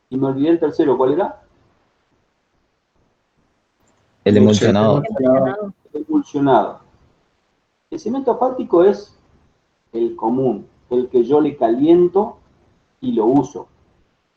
y me olvidé el tercero, ¿cuál era? El emulsionado. El emulsionado. El cemento asfáltico es el común, el que yo le caliento y lo uso.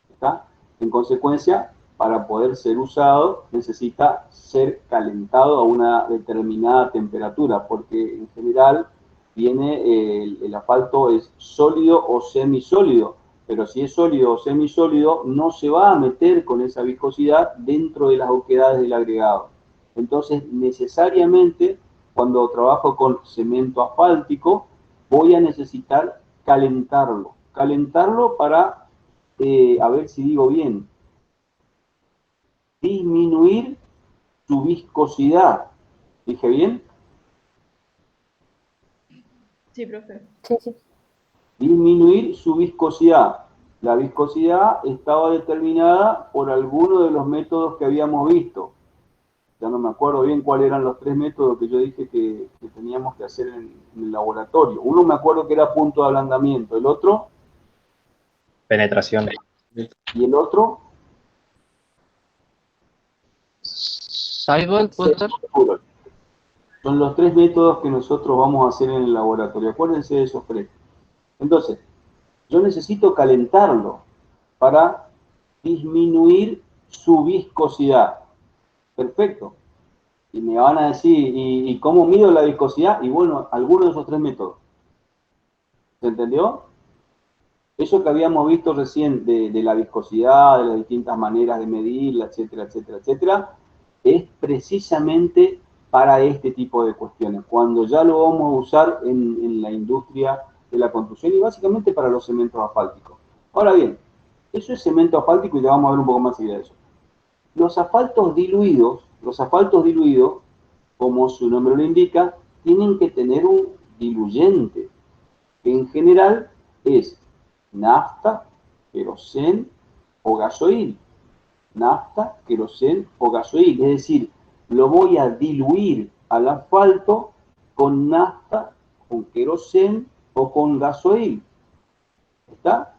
¿Está? En consecuencia, para poder ser usado, necesita ser calentado a una determinada temperatura, porque en general viene el asfalto es sólido o semisólido, pero si es sólido o semisólido, no se va a meter con esa viscosidad dentro de las oquedades del agregado. Entonces, necesariamente, cuando trabajo con cemento asfáltico, voy a necesitar calentarlo. Calentarlo para, a ver si digo bien, disminuir su viscosidad. ¿Dije bien? Sí, profe. Sí, sí. Disminuir su viscosidad. La viscosidad estaba determinada por alguno de los métodos que habíamos visto. Ya no me acuerdo bien cuáles eran los tres métodos que yo dije que teníamos que hacer en el laboratorio. Uno me acuerdo que era punto de ablandamiento, el otro... Penetración. Y el otro... Sidewall, ¿puede ser? Son los tres métodos que nosotros vamos a hacer en el laboratorio. Acuérdense de esos tres. Entonces, yo necesito calentarlo para disminuir su viscosidad. Perfecto. Y me van a decir, ¿y cómo mido la viscosidad? Y bueno, alguno de esos tres métodos. ¿Se entendió? Eso que habíamos visto recién de la viscosidad, de las distintas maneras de medirla, etcétera, etcétera, etcétera, es precisamente para este tipo de cuestiones, cuando ya lo vamos a usar en la industria de la construcción y básicamente para los cementos asfálticos. Ahora bien, eso es cemento asfáltico y ya vamos a ver un poco más seguida de eso. Los asfaltos diluidos, como su nombre lo indica, tienen que tener un diluyente, que en general es nafta, queroseno o gasoil. Nafta, queroseno o gasoil, es decir, lo voy a diluir al asfalto con nafta, con queroseno o con gasoil. ¿Está?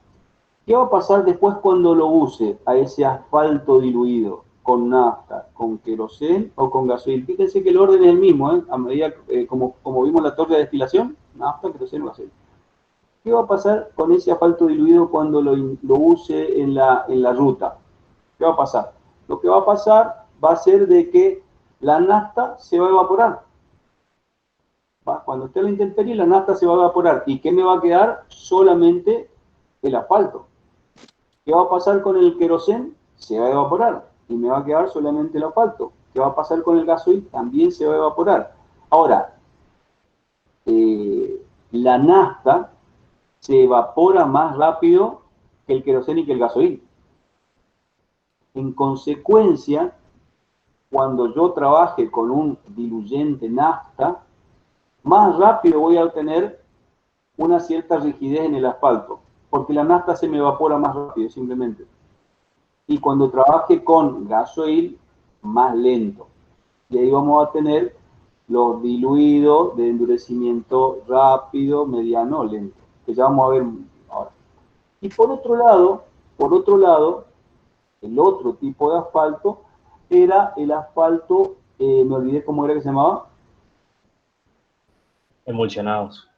¿Qué va a pasar después cuando lo use a ese asfalto diluido con nafta, con queroseno o con gasoil? Fíjense que el orden es el mismo, ¿eh? A medida como vimos la torre de destilación, nafta, queroseno, gasoil. ¿Qué va a pasar con ese asfalto diluido cuando lo use en la ruta? ¿Qué va a pasar? Lo que va a pasar va a ser de que la nafta se va a evaporar. Cuando esté a la intemperie, la nafta se va a evaporar. ¿Y qué me va a quedar? Solamente el asfalto. ¿Qué va a pasar con el querosén? Se va a evaporar y me va a quedar solamente el asfalto. ¿Qué va a pasar con el gasoil? También se va a evaporar. Ahora, la nafta se evapora más rápido que el querosén y que el gasoil. En consecuencia, cuando yo trabaje con un diluyente nafta, más rápido voy a obtener una cierta rigidez en el asfalto, porque la nafta se me evapora más rápido, simplemente. Y cuando trabaje con gasoil, más lento. Y ahí vamos a tener los diluidos de endurecimiento rápido, mediano, lento, que ya vamos a ver ahora. Y por otro lado, el otro tipo de asfalto era el asfalto, me olvidé cómo era que se llamaba. Emulsionados.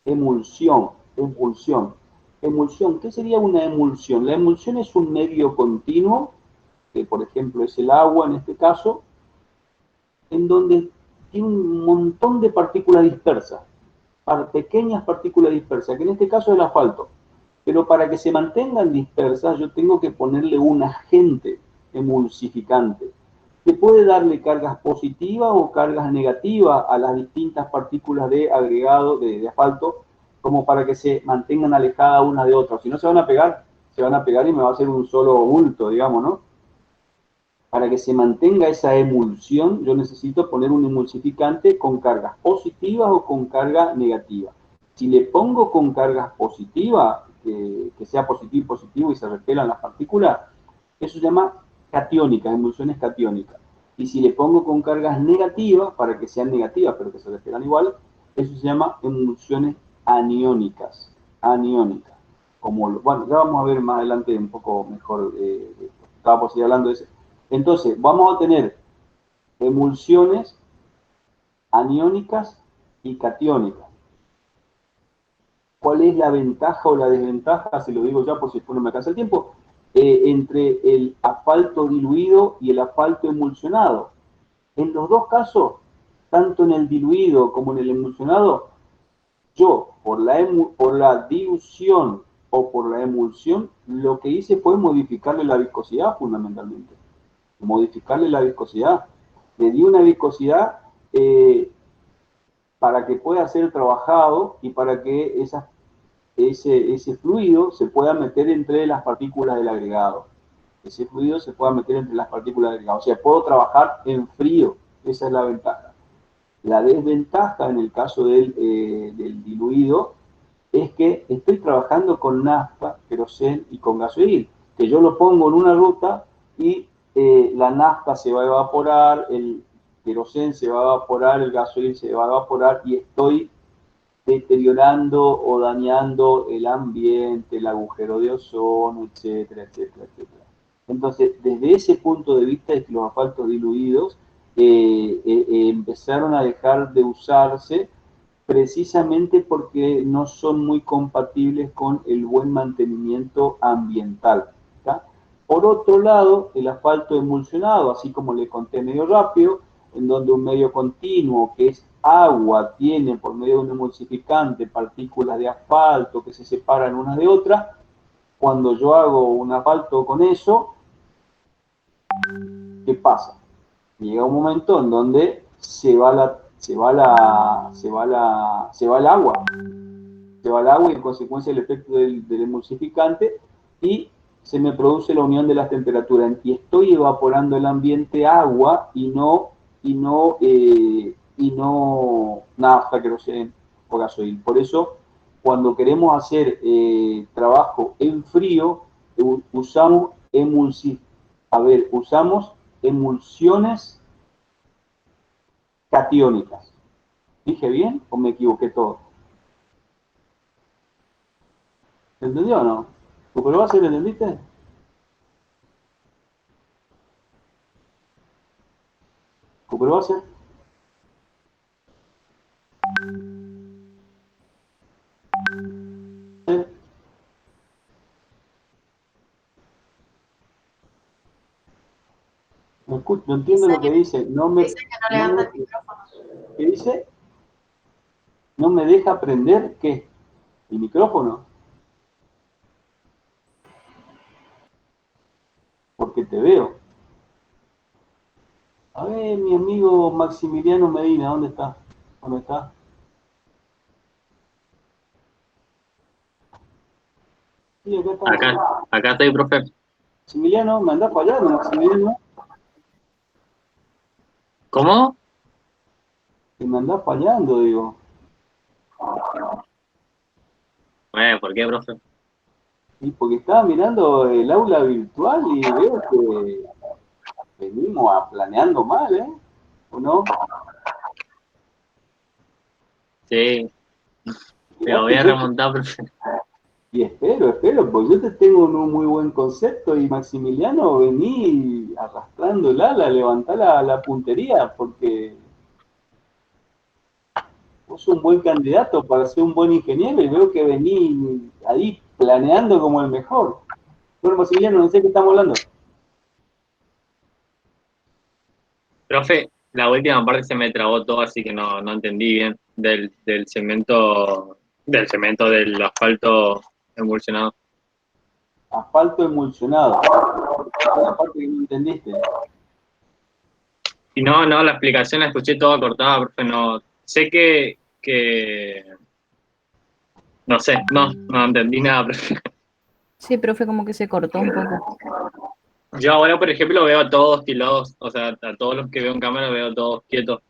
Emulsión. Emulsión, ¿qué sería una emulsión? La emulsión es un medio continuo, que por ejemplo es el agua en este caso, en donde tiene un montón de partículas dispersas, pequeñas partículas dispersas, que en este caso es el asfalto. Pero para que se mantengan dispersas, yo tengo que ponerle un agente emulsificante, que puede darle cargas positivas o cargas negativas a las distintas partículas de agregado de asfalto, como para que se mantengan alejadas unas de otras. Si no se van a pegar y me va a hacer un solo bulto, digamos, ¿no? Para que se mantenga esa emulsión, yo necesito poner un emulsificante con cargas positivas o con carga negativa. Si le pongo con cargas positivas, que sea positivo y se repelan las partículas, eso se llama catiónicas, emulsiones catiónicas. Y si le pongo con cargas negativas, para que sean negativas pero que se repelan igual, eso se llama emulsiones aniónicas. Bueno, ya vamos a ver más adelante un poco mejor, estábamos hablando de eso. Entonces, vamos a tener emulsiones aniónicas y catiónicas. ¿Cuál es la ventaja o la desventaja? Se lo digo ya por si después no me alcanza el tiempo. Entre el asfalto diluido y el asfalto emulsionado. En los dos casos, tanto en el diluido como en el emulsionado, yo, por la dilución o por la emulsión, lo que hice fue modificarle la viscosidad fundamentalmente. Modificarle la viscosidad. Le di una viscosidad para que pueda ser trabajado y para que ese fluido se pueda meter entre las partículas del agregado. Ese fluido se pueda meter entre las partículas del agregado. O sea, puedo trabajar en frío. Esa es la ventaja. La desventaja en el caso del diluido es que estoy trabajando con nafta, querosén y con gasoil, que yo lo pongo en una ruta y la nafta se va a evaporar, el querosén se va a evaporar, el gasoil se va a evaporar y estoy deteriorando o dañando el ambiente, el agujero de ozono, etcétera, etcétera, etcétera. Entonces, desde ese punto de vista es que los asfaltos diluidos empezaron a dejar de usarse precisamente porque no son muy compatibles con el buen mantenimiento ambiental. ¿tá? Por otro lado, el asfalto emulsionado, así como le conté medio rápido, en donde un medio continuo, que es agua, tiene por medio de un emulsificante partículas de asfalto que se separan unas de otras, cuando yo hago un asfalto con eso, ¿qué pasa? Llega un momento en donde se va el agua y en consecuencia el efecto del emulsificante y se me produce la unión de las temperaturas y estoy evaporando el ambiente agua y no nafta, queroseno o gasoil. Por eso, cuando queremos hacer trabajo en frío, usamos emulsiones catiónicas. ¿Dije bien o me equivoqué todo? ¿Se entendió o no? ¿Pero va a ser, entendiste? ¿Pero va a ser? No entiendo lo que dice. Dice que no levanta el micrófono. ¿Qué dice? ¿No me deja prender qué? ¿El micrófono? Porque te veo. A ver, mi amigo Maximiliano Medina, ¿dónde está? ¿Dónde está? Sí, acá está. Acá estoy, profe. Maximiliano, me andás fallando, Maximiliano. ¿Cómo? Que me andás fallando, digo. ¿Por qué, profe? Y porque estaba mirando el aula virtual y veo que venimos planeando mal, ¿eh? ¿O no? Sí. Pero voy a remontar, profe. Y espero, porque yo te tengo un muy buen concepto y Maximiliano, vení arrastrando el ala, levantá la puntería, porque vos sos un buen candidato para ser un buen ingeniero y veo que vení ahí planeando como el mejor. Bueno, Maximiliano, no sé qué estamos hablando. Profe, la última parte se me trabó todo, así que no entendí bien del cemento, del asfalto emulsionado. Asfalto emulsionado. La parte que no entendiste. Y no, la explicación la escuché toda cortada, profe, no. Sé que no sé, no entendí nada, profe. Sí, profe, como que se cortó un poco. Yo ahora, por ejemplo, veo a todos tilados, o sea, a todos los que veo en cámara veo todos quietos.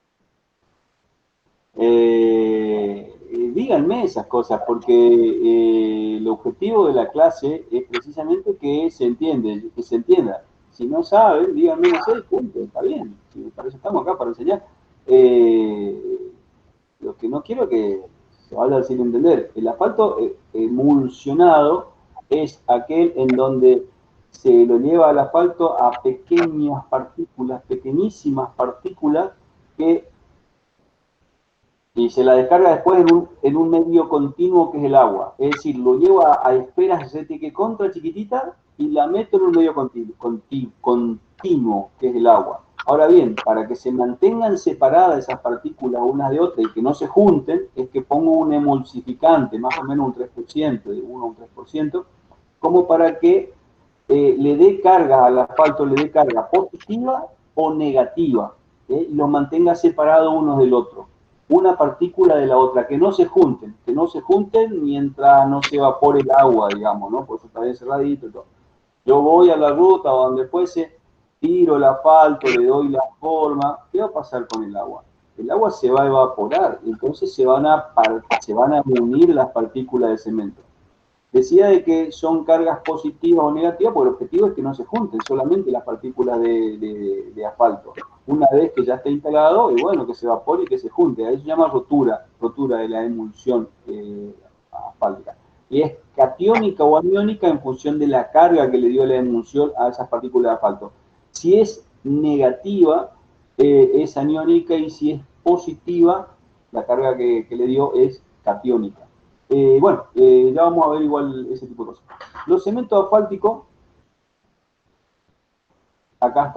Díganme esas cosas, porque el objetivo de la clase es precisamente que se entienda. Si no saben, díganme, no sé, punto, está bien. Si para eso estamos acá, para enseñar. Lo que no quiero es que se vaya sin entender. El asfalto emulsionado es aquel en donde se lo lleva al asfalto a pequeñas partículas, pequeñísimas partículas, y se la descarga después en un medio continuo que es el agua. Es decir, lo lleva a esferas que contra chiquitita y la meto en un medio continuo que es el agua. Ahora bien, para que se mantengan separadas esas partículas unas de otras y que no se junten, es que pongo un emulsificante, más o menos un 3%, de 1 a un 3%, como para que le dé carga al asfalto, le dé carga positiva o negativa, y los mantenga separados unos del otro. Una partícula de la otra, que no se junten mientras no se evapore el agua, digamos, ¿no? Por eso está bien cerradito y todo. Yo voy a la ruta donde fuese, tiro el asfalto, le doy la forma. ¿Qué va a pasar con el agua? El agua se va a evaporar, entonces se van a unir las partículas de cemento. Decía de que son cargas positivas o negativas, porque el objetivo es que no se junten solamente las partículas de asfalto. Una vez que ya está instalado, y bueno, que se evapore y que se junte. Eso se llama rotura de la emulsión asfáltica. Y es catiónica o aniónica en función de la carga que le dio la emulsión a esas partículas de asfalto. Si es negativa, es aniónica, y si es positiva, la carga que le dio es catiónica. Ya vamos a ver igual ese tipo de cosas. Los cementos asfálticos, acá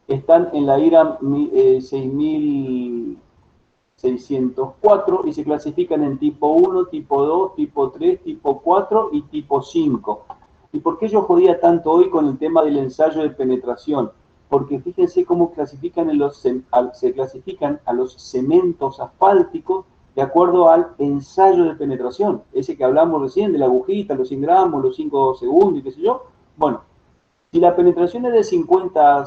están en la IRA 6604 y se clasifican en tipo 1, tipo 2, tipo 3, tipo 4 y tipo 5. ¿Y por qué yo jodía tanto hoy con el tema del ensayo de penetración? Porque fíjense cómo se clasifican a los cementos asfálticos de acuerdo al ensayo de penetración, ese que hablamos recién, de la agujita, los 100 gramos, los 5 segundos y qué sé yo. Bueno, si la penetración es de 40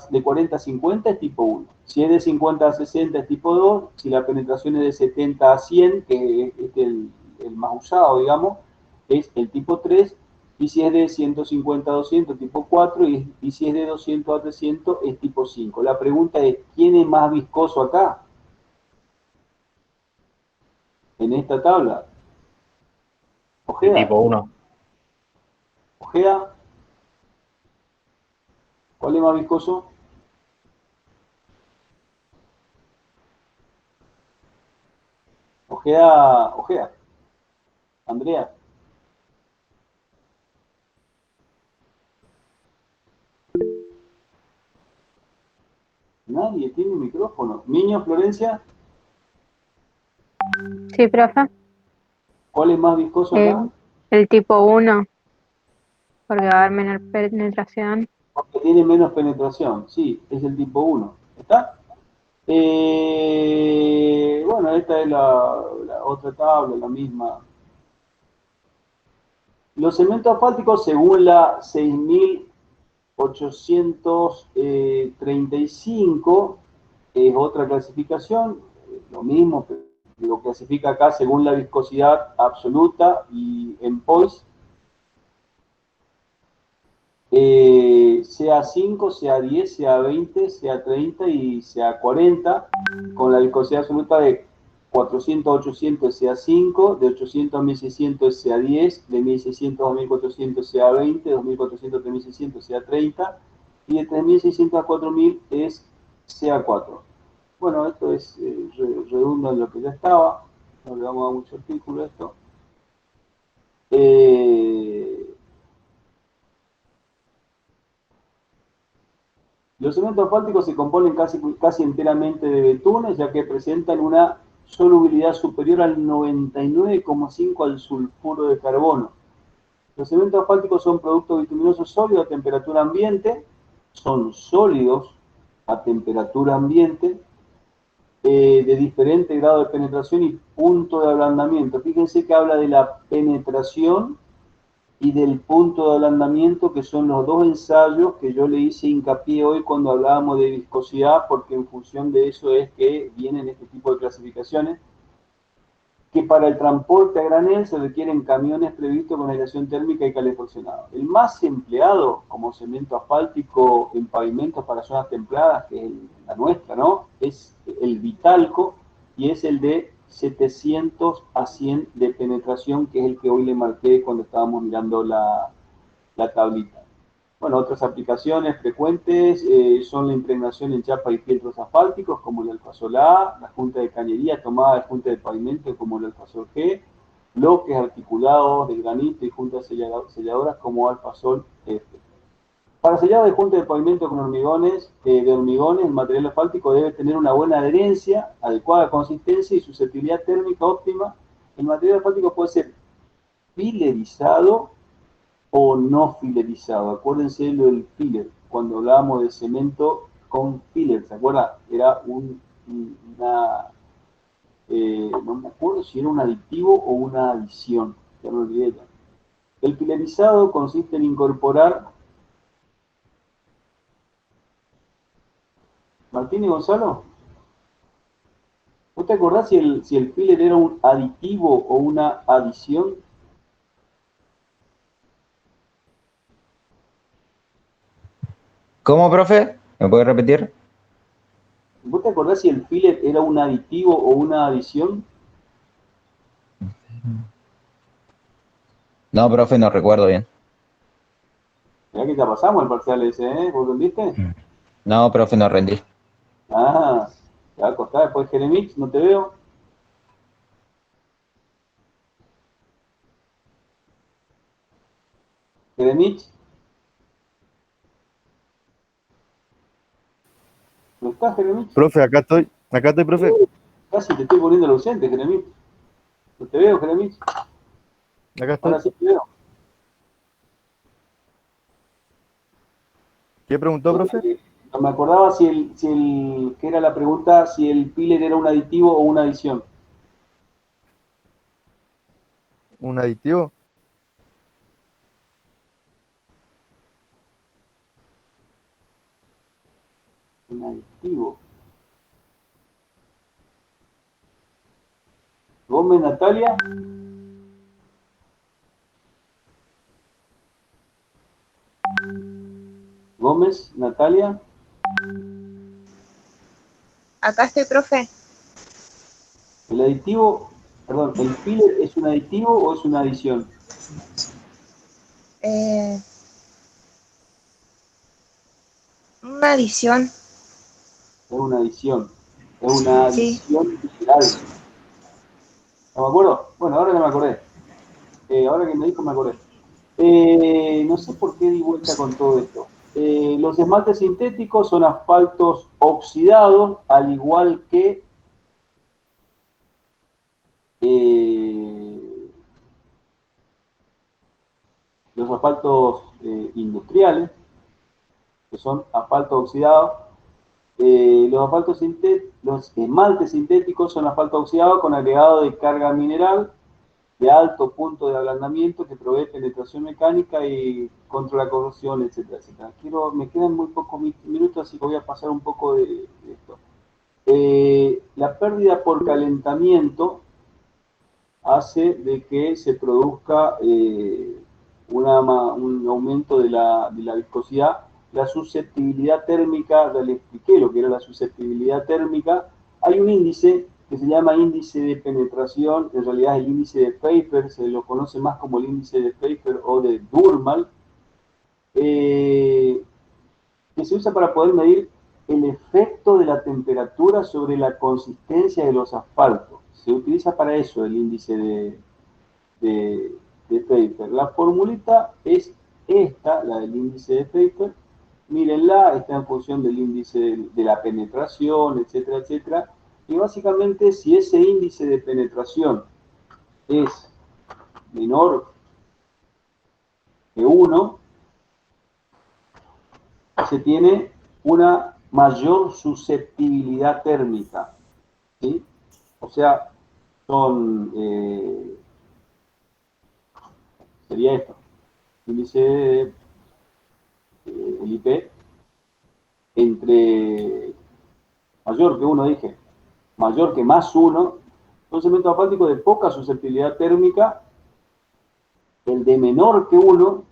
a 50 es tipo 1, si es de 50 a 60 es tipo 2, si la penetración es de 70 a 100, que es el más usado, digamos, es el tipo 3, y si es de 150 a 200, tipo 4, y si es de 200 a 300, es tipo 5. La pregunta es, ¿quién es más viscoso acá? En esta tabla. Ojeda. Tipo 1. Ojeda. ¿Cuál es más viscoso? Ojeda. Andrea. Nadie tiene micrófono. Niño, Florencia, Sí, profe. ¿cuál es más viscoso acá? El tipo 1, porque va a haber menor penetración. Porque tiene menos penetración. Sí, es el tipo 1. ¿Está? Bueno, esta es la otra tabla, la misma. Los cementos asfálticos, según la 6835, es otra clasificación, lo mismo, pero lo clasifica acá según la viscosidad absoluta y en POIS, sea 5, sea 10, sea 20, sea 30 y sea 40, con la viscosidad absoluta de 400 a 800 sea 5, de 800 a 1600 sea 10, de 1600 a 1400 sea 20, de 2400 a 3600 sea 30, y de 3600 a 4000 sea 4. Bueno, esto es redunda en lo que ya estaba, no le vamos a dar mucho artículo a esto. Los cementos asfálticos se componen casi enteramente de betunes, ya que presentan una solubilidad superior al 99,5 al sulfuro de carbono. Los cementos asfálticos son productos bituminosos sólidos a temperatura ambiente, son sólidos a temperatura ambiente, de diferente grado de penetración y punto de ablandamiento. Fíjense que habla de la penetración y del punto de ablandamiento, que son los dos ensayos que yo le hice hincapié hoy cuando hablábamos de viscosidad, porque en función de eso es que vienen este tipo de clasificaciones, que para el transporte a granel se requieren camiones previstos con aireación térmica y calefaccionado. El más empleado como cemento asfáltico en pavimentos para zonas templadas, que es la nuestra, ¿no? Es el Vitalco, y es el de 700 a 100 de penetración, que es el que hoy le marqué cuando estábamos mirando la tablita. Bueno, otras aplicaciones frecuentes son la impregnación en chapa y fieltros asfálticos, como el Alfasol A, la junta de cañería tomada de junta de pavimento, como el Alfasol G, bloques articulados de granito y juntas selladoras, como Alfasol F. Para sellado de junta de pavimento con hormigones, el material asfáltico debe tener una buena adherencia, adecuada consistencia y susceptibilidad térmica óptima. El material asfáltico puede ser filerizado o no filerizado. Acuérdense lo del filler, cuando hablábamos de cemento con filler, ¿se acuerdan? Era no me acuerdo si era un aditivo o una adición, ya me olvidé ya. El filerizado consiste en incorporar... Martín y Gonzalo, ¿vos te acordás si el filler era un aditivo o una adición? ¿Cómo, profe? ¿Me puede repetir? ¿Vos te acordás si el filler era un aditivo o una adición? No, profe, no recuerdo bien. Mirá que ya pasamos el parcial ese, ¿eh? ¿Vos rendiste? No, profe, no rendí. Ah, te va a costar después Jeremix, no te veo. Jeremix. ¿No estás, Jeremix? Profe, acá estoy, profe. Casi te estoy poniendo el ausente, Jeremix. No te veo, Jeremix. Acá estoy. Ahora sí te veo. ¿Qué preguntó, profe? No me acordaba que era la pregunta, si el filler era un aditivo o una adición. ¿Un aditivo? Un aditivo. Gómez, Natalia. Gómez, Natalia. Acá estoy, profe. El aditivo, perdón, ¿el filler es un aditivo o es una adición? Una adición. Es una adición. Es una adición literal. ¿No me acuerdo? Bueno, ahora ya me acordé. Ahora que me dijo me acordé. No sé por qué di vuelta con todo esto. Los esmaltes sintéticos son asfaltos oxidados, al igual que los asfaltos industriales, que son asfaltos oxidados. Los esmaltes sintéticos son asfaltos oxidados con agregado de carga mineral de alto punto de ablandamiento que provee penetración mecánica y contra la corrosión, etcétera, etcétera. Me quedan muy pocos minutos, así que voy a pasar un poco de esto. La pérdida por calentamiento hace de que se produzca un aumento de la viscosidad. La susceptibilidad térmica, ya le expliqué lo que era la susceptibilidad térmica. Hay un índice que se llama índice de penetración, en realidad es el índice de Pfeiffer, se lo conoce más como el índice de Pfeiffer o de Durmal, que se usa para poder medir el efecto de la temperatura sobre la consistencia de los asfaltos. Se utiliza para eso el índice de Pfeiffer. La formulita es esta, la del índice de Pfeiffer. Mírenla, está en función del índice de la penetración, etcétera, etcétera. Y básicamente, si ese índice de penetración es menor que 1, se tiene una mayor susceptibilidad térmica, ¿sí? O sea, sería esto, índice el IP, entre mayor que 1, dije, mayor que más 1, son cemento asfáltico de poca susceptibilidad térmica. El de menor que 1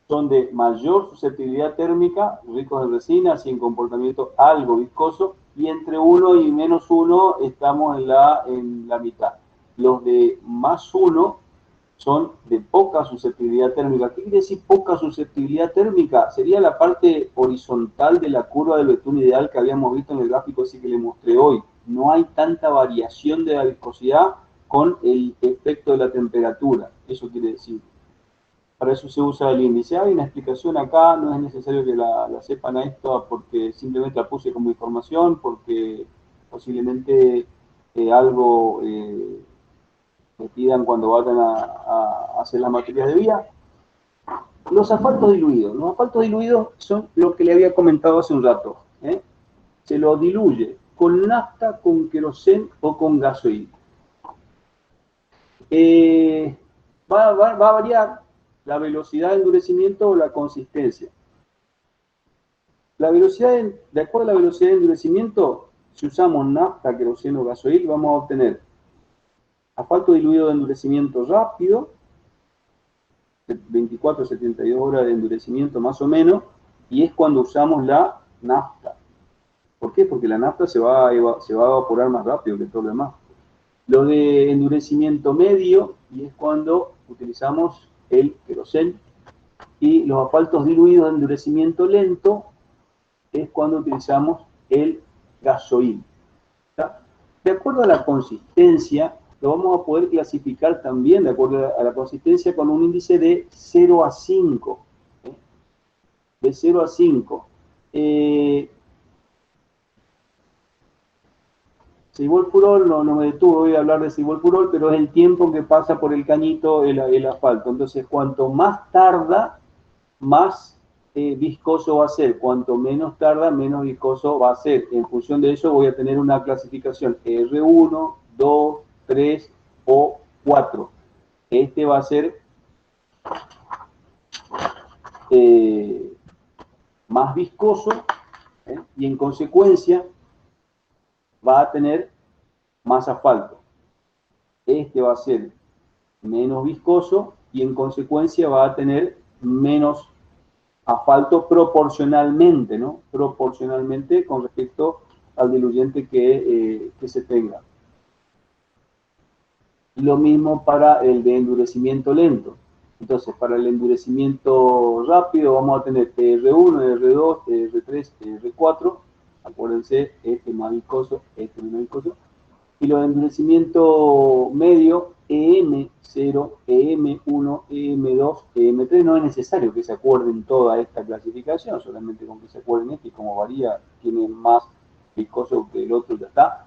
son de mayor susceptibilidad térmica, ricos en resina, sin comportamiento algo viscoso, y entre 1 y menos 1 estamos en la mitad. Los de más 1 son de poca susceptibilidad térmica. ¿Qué quiere decir poca susceptibilidad térmica? Sería la parte horizontal de la curva del betún ideal que habíamos visto en el gráfico ese que le mostré hoy. No hay tanta variación de la viscosidad con el efecto de la temperatura. Eso quiere decir. Para eso se usa el índice. Hay una explicación acá, no es necesario que la sepan a esto porque simplemente la puse como información, porque posiblemente algo me pidan cuando vayan a hacer las materias de vía. Los asfaltos diluidos. Los asfaltos diluidos son lo que le había comentado hace un rato. Se lo diluye con nafta, con queroseno o con gasoil. Va a variar la velocidad de endurecimiento o la consistencia. De acuerdo a la velocidad de endurecimiento, si usamos nafta, queroseno o gasoil, vamos a obtener asfalto diluido de endurecimiento rápido, 24 a 72 horas de endurecimiento más o menos, y es cuando usamos la nafta. ¿Por qué? Porque la nafta se va a evaporar más rápido que todo lo demás. Lo de endurecimiento medio, y es cuando utilizamos el queroseno, y los asfaltos diluidos de endurecimiento lento es cuando utilizamos el gasoil. ¿Está? De acuerdo a la consistencia, lo vamos a poder clasificar también de acuerdo a la consistencia con un índice de 0 a 5. De 0 a 5. Silvolfurol, no me detuve, voy a hablar de silvolfurol, pero es el tiempo que pasa por el cañito el asfalto. Entonces, cuanto más tarda, más viscoso va a ser. Cuanto menos tarda, menos viscoso va a ser. En función de eso voy a tener una clasificación R1, 2, 3 o 4. Este va a ser más viscoso y en consecuencia va a tener más asfalto. Este va a ser menos viscoso y en consecuencia va a tener menos asfalto proporcionalmente, ¿no? Proporcionalmente con respecto al diluyente que se tenga. Lo mismo para el de endurecimiento lento. Entonces, para el endurecimiento rápido vamos a tener TR1, TR2, TR3, TR4. Acuérdense, este más viscoso, este menos viscoso. Y los de endurecimiento medio EM0, EM1, EM2, EM3. No es necesario que se acuerden toda esta clasificación, solamente con que se acuerden esto, y como varía, tiene más viscoso que el otro, ya está.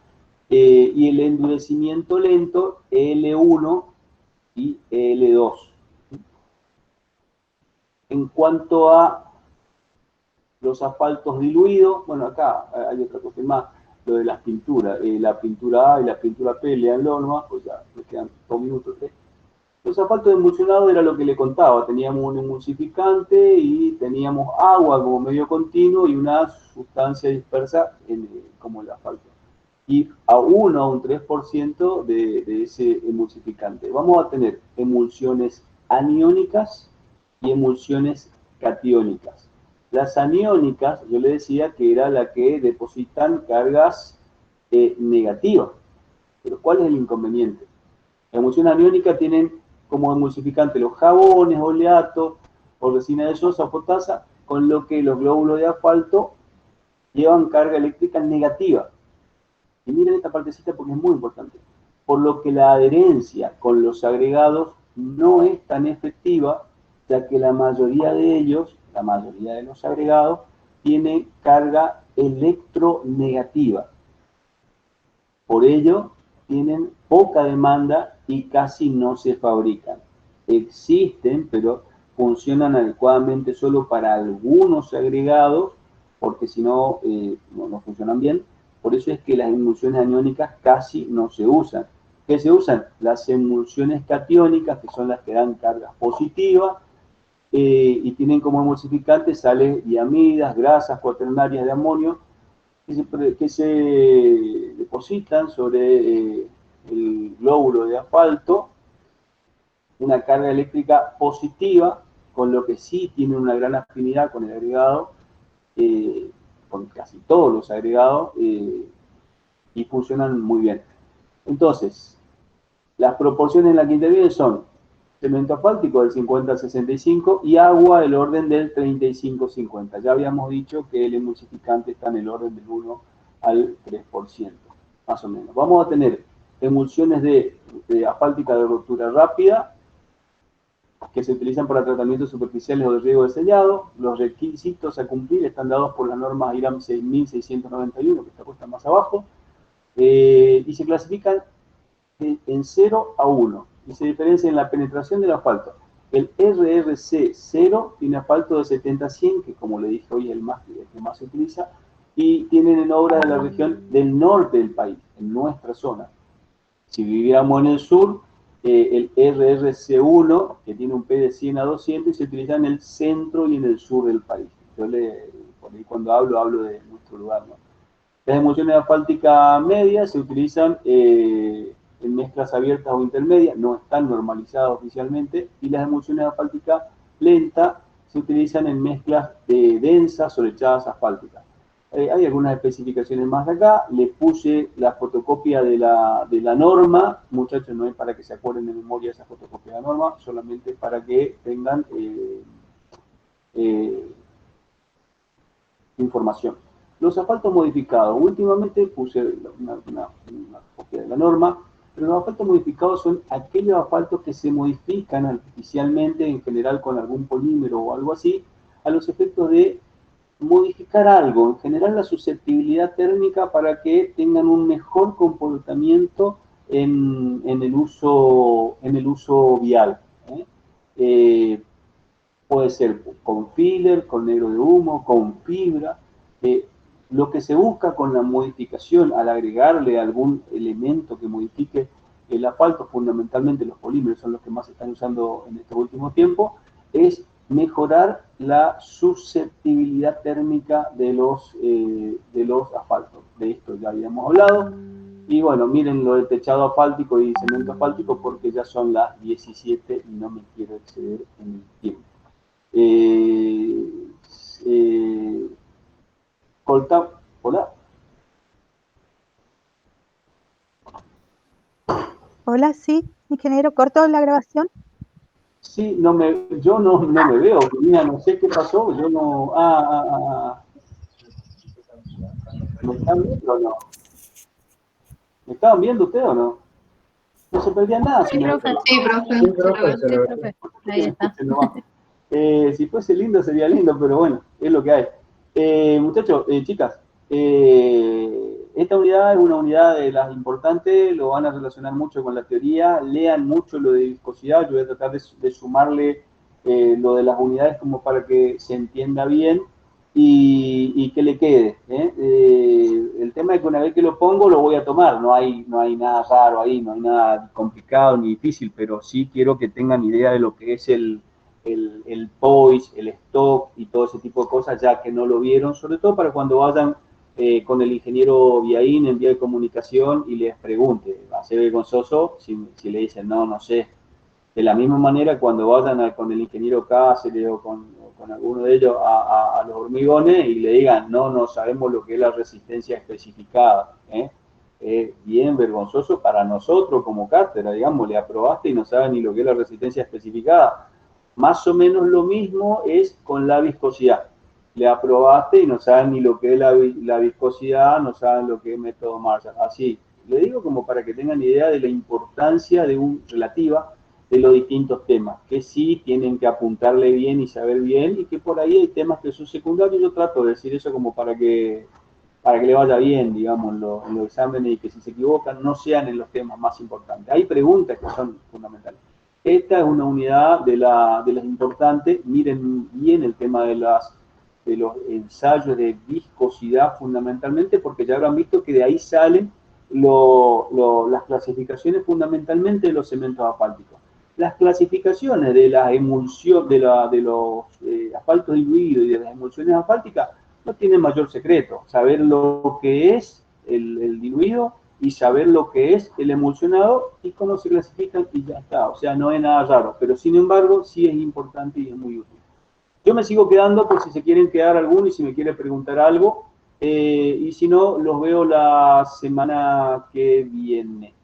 Y el endurecimiento lento, L1 y L2. En cuanto a los asfaltos diluidos, bueno, acá hay otra cosa más, lo de las pinturas, la pintura A y la pintura P, leanlo nomás, pues ya me quedan 2 minutos. Los asfaltos emulsionados era lo que le contaba, teníamos un emulsificante y teníamos agua como medio continuo y una sustancia dispersa como el asfalto. Y a 1 a un 3% de ese emulsificante. Vamos a tener emulsiones aniónicas y emulsiones catiónicas. Las aniónicas, yo le decía que era la que depositan cargas negativas. Pero ¿cuál es el inconveniente? La emulsión aniónica tienen como emulsificante los jabones, oleatos o resina de sosa o potasa, con lo que los glóbulos de asfalto llevan carga eléctrica negativa. Y miren esta partecita porque es muy importante. Por lo que la adherencia con los agregados no es tan efectiva, ya que la mayoría de ellos, la mayoría de los agregados, tiene carga electronegativa. Por ello, tienen poca demanda y casi no se fabrican. Existen, pero funcionan adecuadamente solo para algunos agregados, porque si no, no funcionan bien. Por eso es que las emulsiones aniónicas casi no se usan. ¿Qué se usan? Las emulsiones catiónicas, que son las que dan cargas positivas, y tienen como emulsificantes sales diamidas, grasas cuaternarias de amonio, que se depositan sobre el glóbulo de asfalto una carga eléctrica positiva, con lo que sí tienen una gran afinidad con el agregado, con casi todos los agregados, y funcionan muy bien. Entonces, las proporciones en las que intervienen son cemento asfáltico del 50 al 65 y agua del orden del 35-50. Ya habíamos dicho que el emulsificante está en el orden del 1 al 3%, más o menos. Vamos a tener emulsiones de asfáltica de rotura rápida, que se utilizan para tratamientos superficiales o de riego de sellado. Los requisitos a cumplir están dados por la norma IRAM 6691, que está puesta más abajo, y se clasifican en 0 a 1, y se diferencia en la penetración del asfalto. El RRC 0 tiene asfalto de 70-100, que como le dije hoy es el que más se utiliza, y tienen en obra de la región del norte del país, en nuestra zona. Si viviéramos en el sur, el RRC1, que tiene un P de 100 a 200, y se utiliza en el centro y en el sur del país. Yo por ahí cuando hablo de nuestro lugar, ¿no? Las emulsiones asfálticas medias se utilizan en mezclas abiertas o intermedias, no están normalizadas oficialmente, y las emulsiones asfálticas lentas se utilizan en mezclas densas o lechadas asfálticas. Hay algunas especificaciones más de acá, le puse la fotocopia de la norma, muchachos, no es para que se acuerden de memoria esa fotocopia de la norma, solamente para que tengan información. Los asfaltos modificados, últimamente puse una copia de la norma, pero los asfaltos modificados son aquellos asfaltos que se modifican artificialmente, en general con algún polímero o algo así, a los efectos de modificar algo, en general la susceptibilidad térmica, para que tengan un mejor comportamiento en el uso vial. Puede ser con filler, con negro de humo, con fibra. Lo que se busca con la modificación, al agregarle algún elemento que modifique el asfalto, fundamentalmente los polímeros son los que más se están usando en estos últimos tiempos, es mejorar la susceptibilidad térmica de los asfaltos. De esto ya habíamos hablado. Y bueno, miren lo del techado asfáltico y cemento asfáltico, porque ya son las 17 y no me quiero exceder en el tiempo. Hola. Hola, sí, ingeniero, ¿corto la grabación? Sí, yo no me veo, mira, no sé qué pasó, yo no... ¿Me están viendo o no? ¿Me estaban viendo ustedes o no? No se perdía nada. Sí, profe. Sí, profe. Sí, profe, se Sí, lo profe. Ahí está. Si fuese lindo sería lindo, pero bueno, es lo que hay. Muchachos, chicas, esta unidad es una unidad de las importantes, lo van a relacionar mucho con la teoría, lean mucho lo de viscosidad, yo voy a tratar de sumarle lo de las unidades como para que se entienda bien y que le quede. El tema es que una vez que lo pongo lo voy a tomar, no hay nada raro ahí, no hay nada complicado ni difícil, pero sí quiero que tengan idea de lo que es el POIS, el stock y todo ese tipo de cosas, ya que no lo vieron, sobre todo para cuando vayan con el ingeniero Viaín en vía de comunicación y les pregunte, va a ser vergonzoso si le dicen no sé. De la misma manera, cuando vayan con el ingeniero Cáceres o con alguno de ellos a los hormigones y le digan no sabemos lo que es la resistencia especificada, es bien vergonzoso para nosotros como cátedra, digamos, le aprobaste y no saben ni lo que es la resistencia especificada. Más o menos lo mismo es con la viscosidad. Le aprobaste y no saben ni lo que es la viscosidad, no saben lo que es método Marshall. Así, le digo como para que tengan idea de la importancia relativa de los distintos temas, que sí tienen que apuntarle bien y saber bien, y que por ahí hay temas que son secundarios. Yo trato de decir eso como para que le vaya bien, digamos, en los exámenes, y que si se equivocan no sean en los temas más importantes. Hay preguntas que son fundamentales. Esta es una unidad de las importantes. Miren bien el tema de los ensayos de viscosidad fundamentalmente, porque ya habrán visto que de ahí salen las clasificaciones fundamentalmente de los cementos asfálticos. Las clasificaciones de la emulsión, de los asfaltos diluidos y de las emulsiones asfálticas no tienen mayor secreto. Saber lo que es el diluido y saber lo que es el emulsionado y cómo se clasifican y ya está. O sea, no es nada raro, pero sin embargo sí es importante y es muy útil. Yo me sigo quedando por si se quieren quedar alguno y si me quiere preguntar algo, y si no, los veo la semana que viene.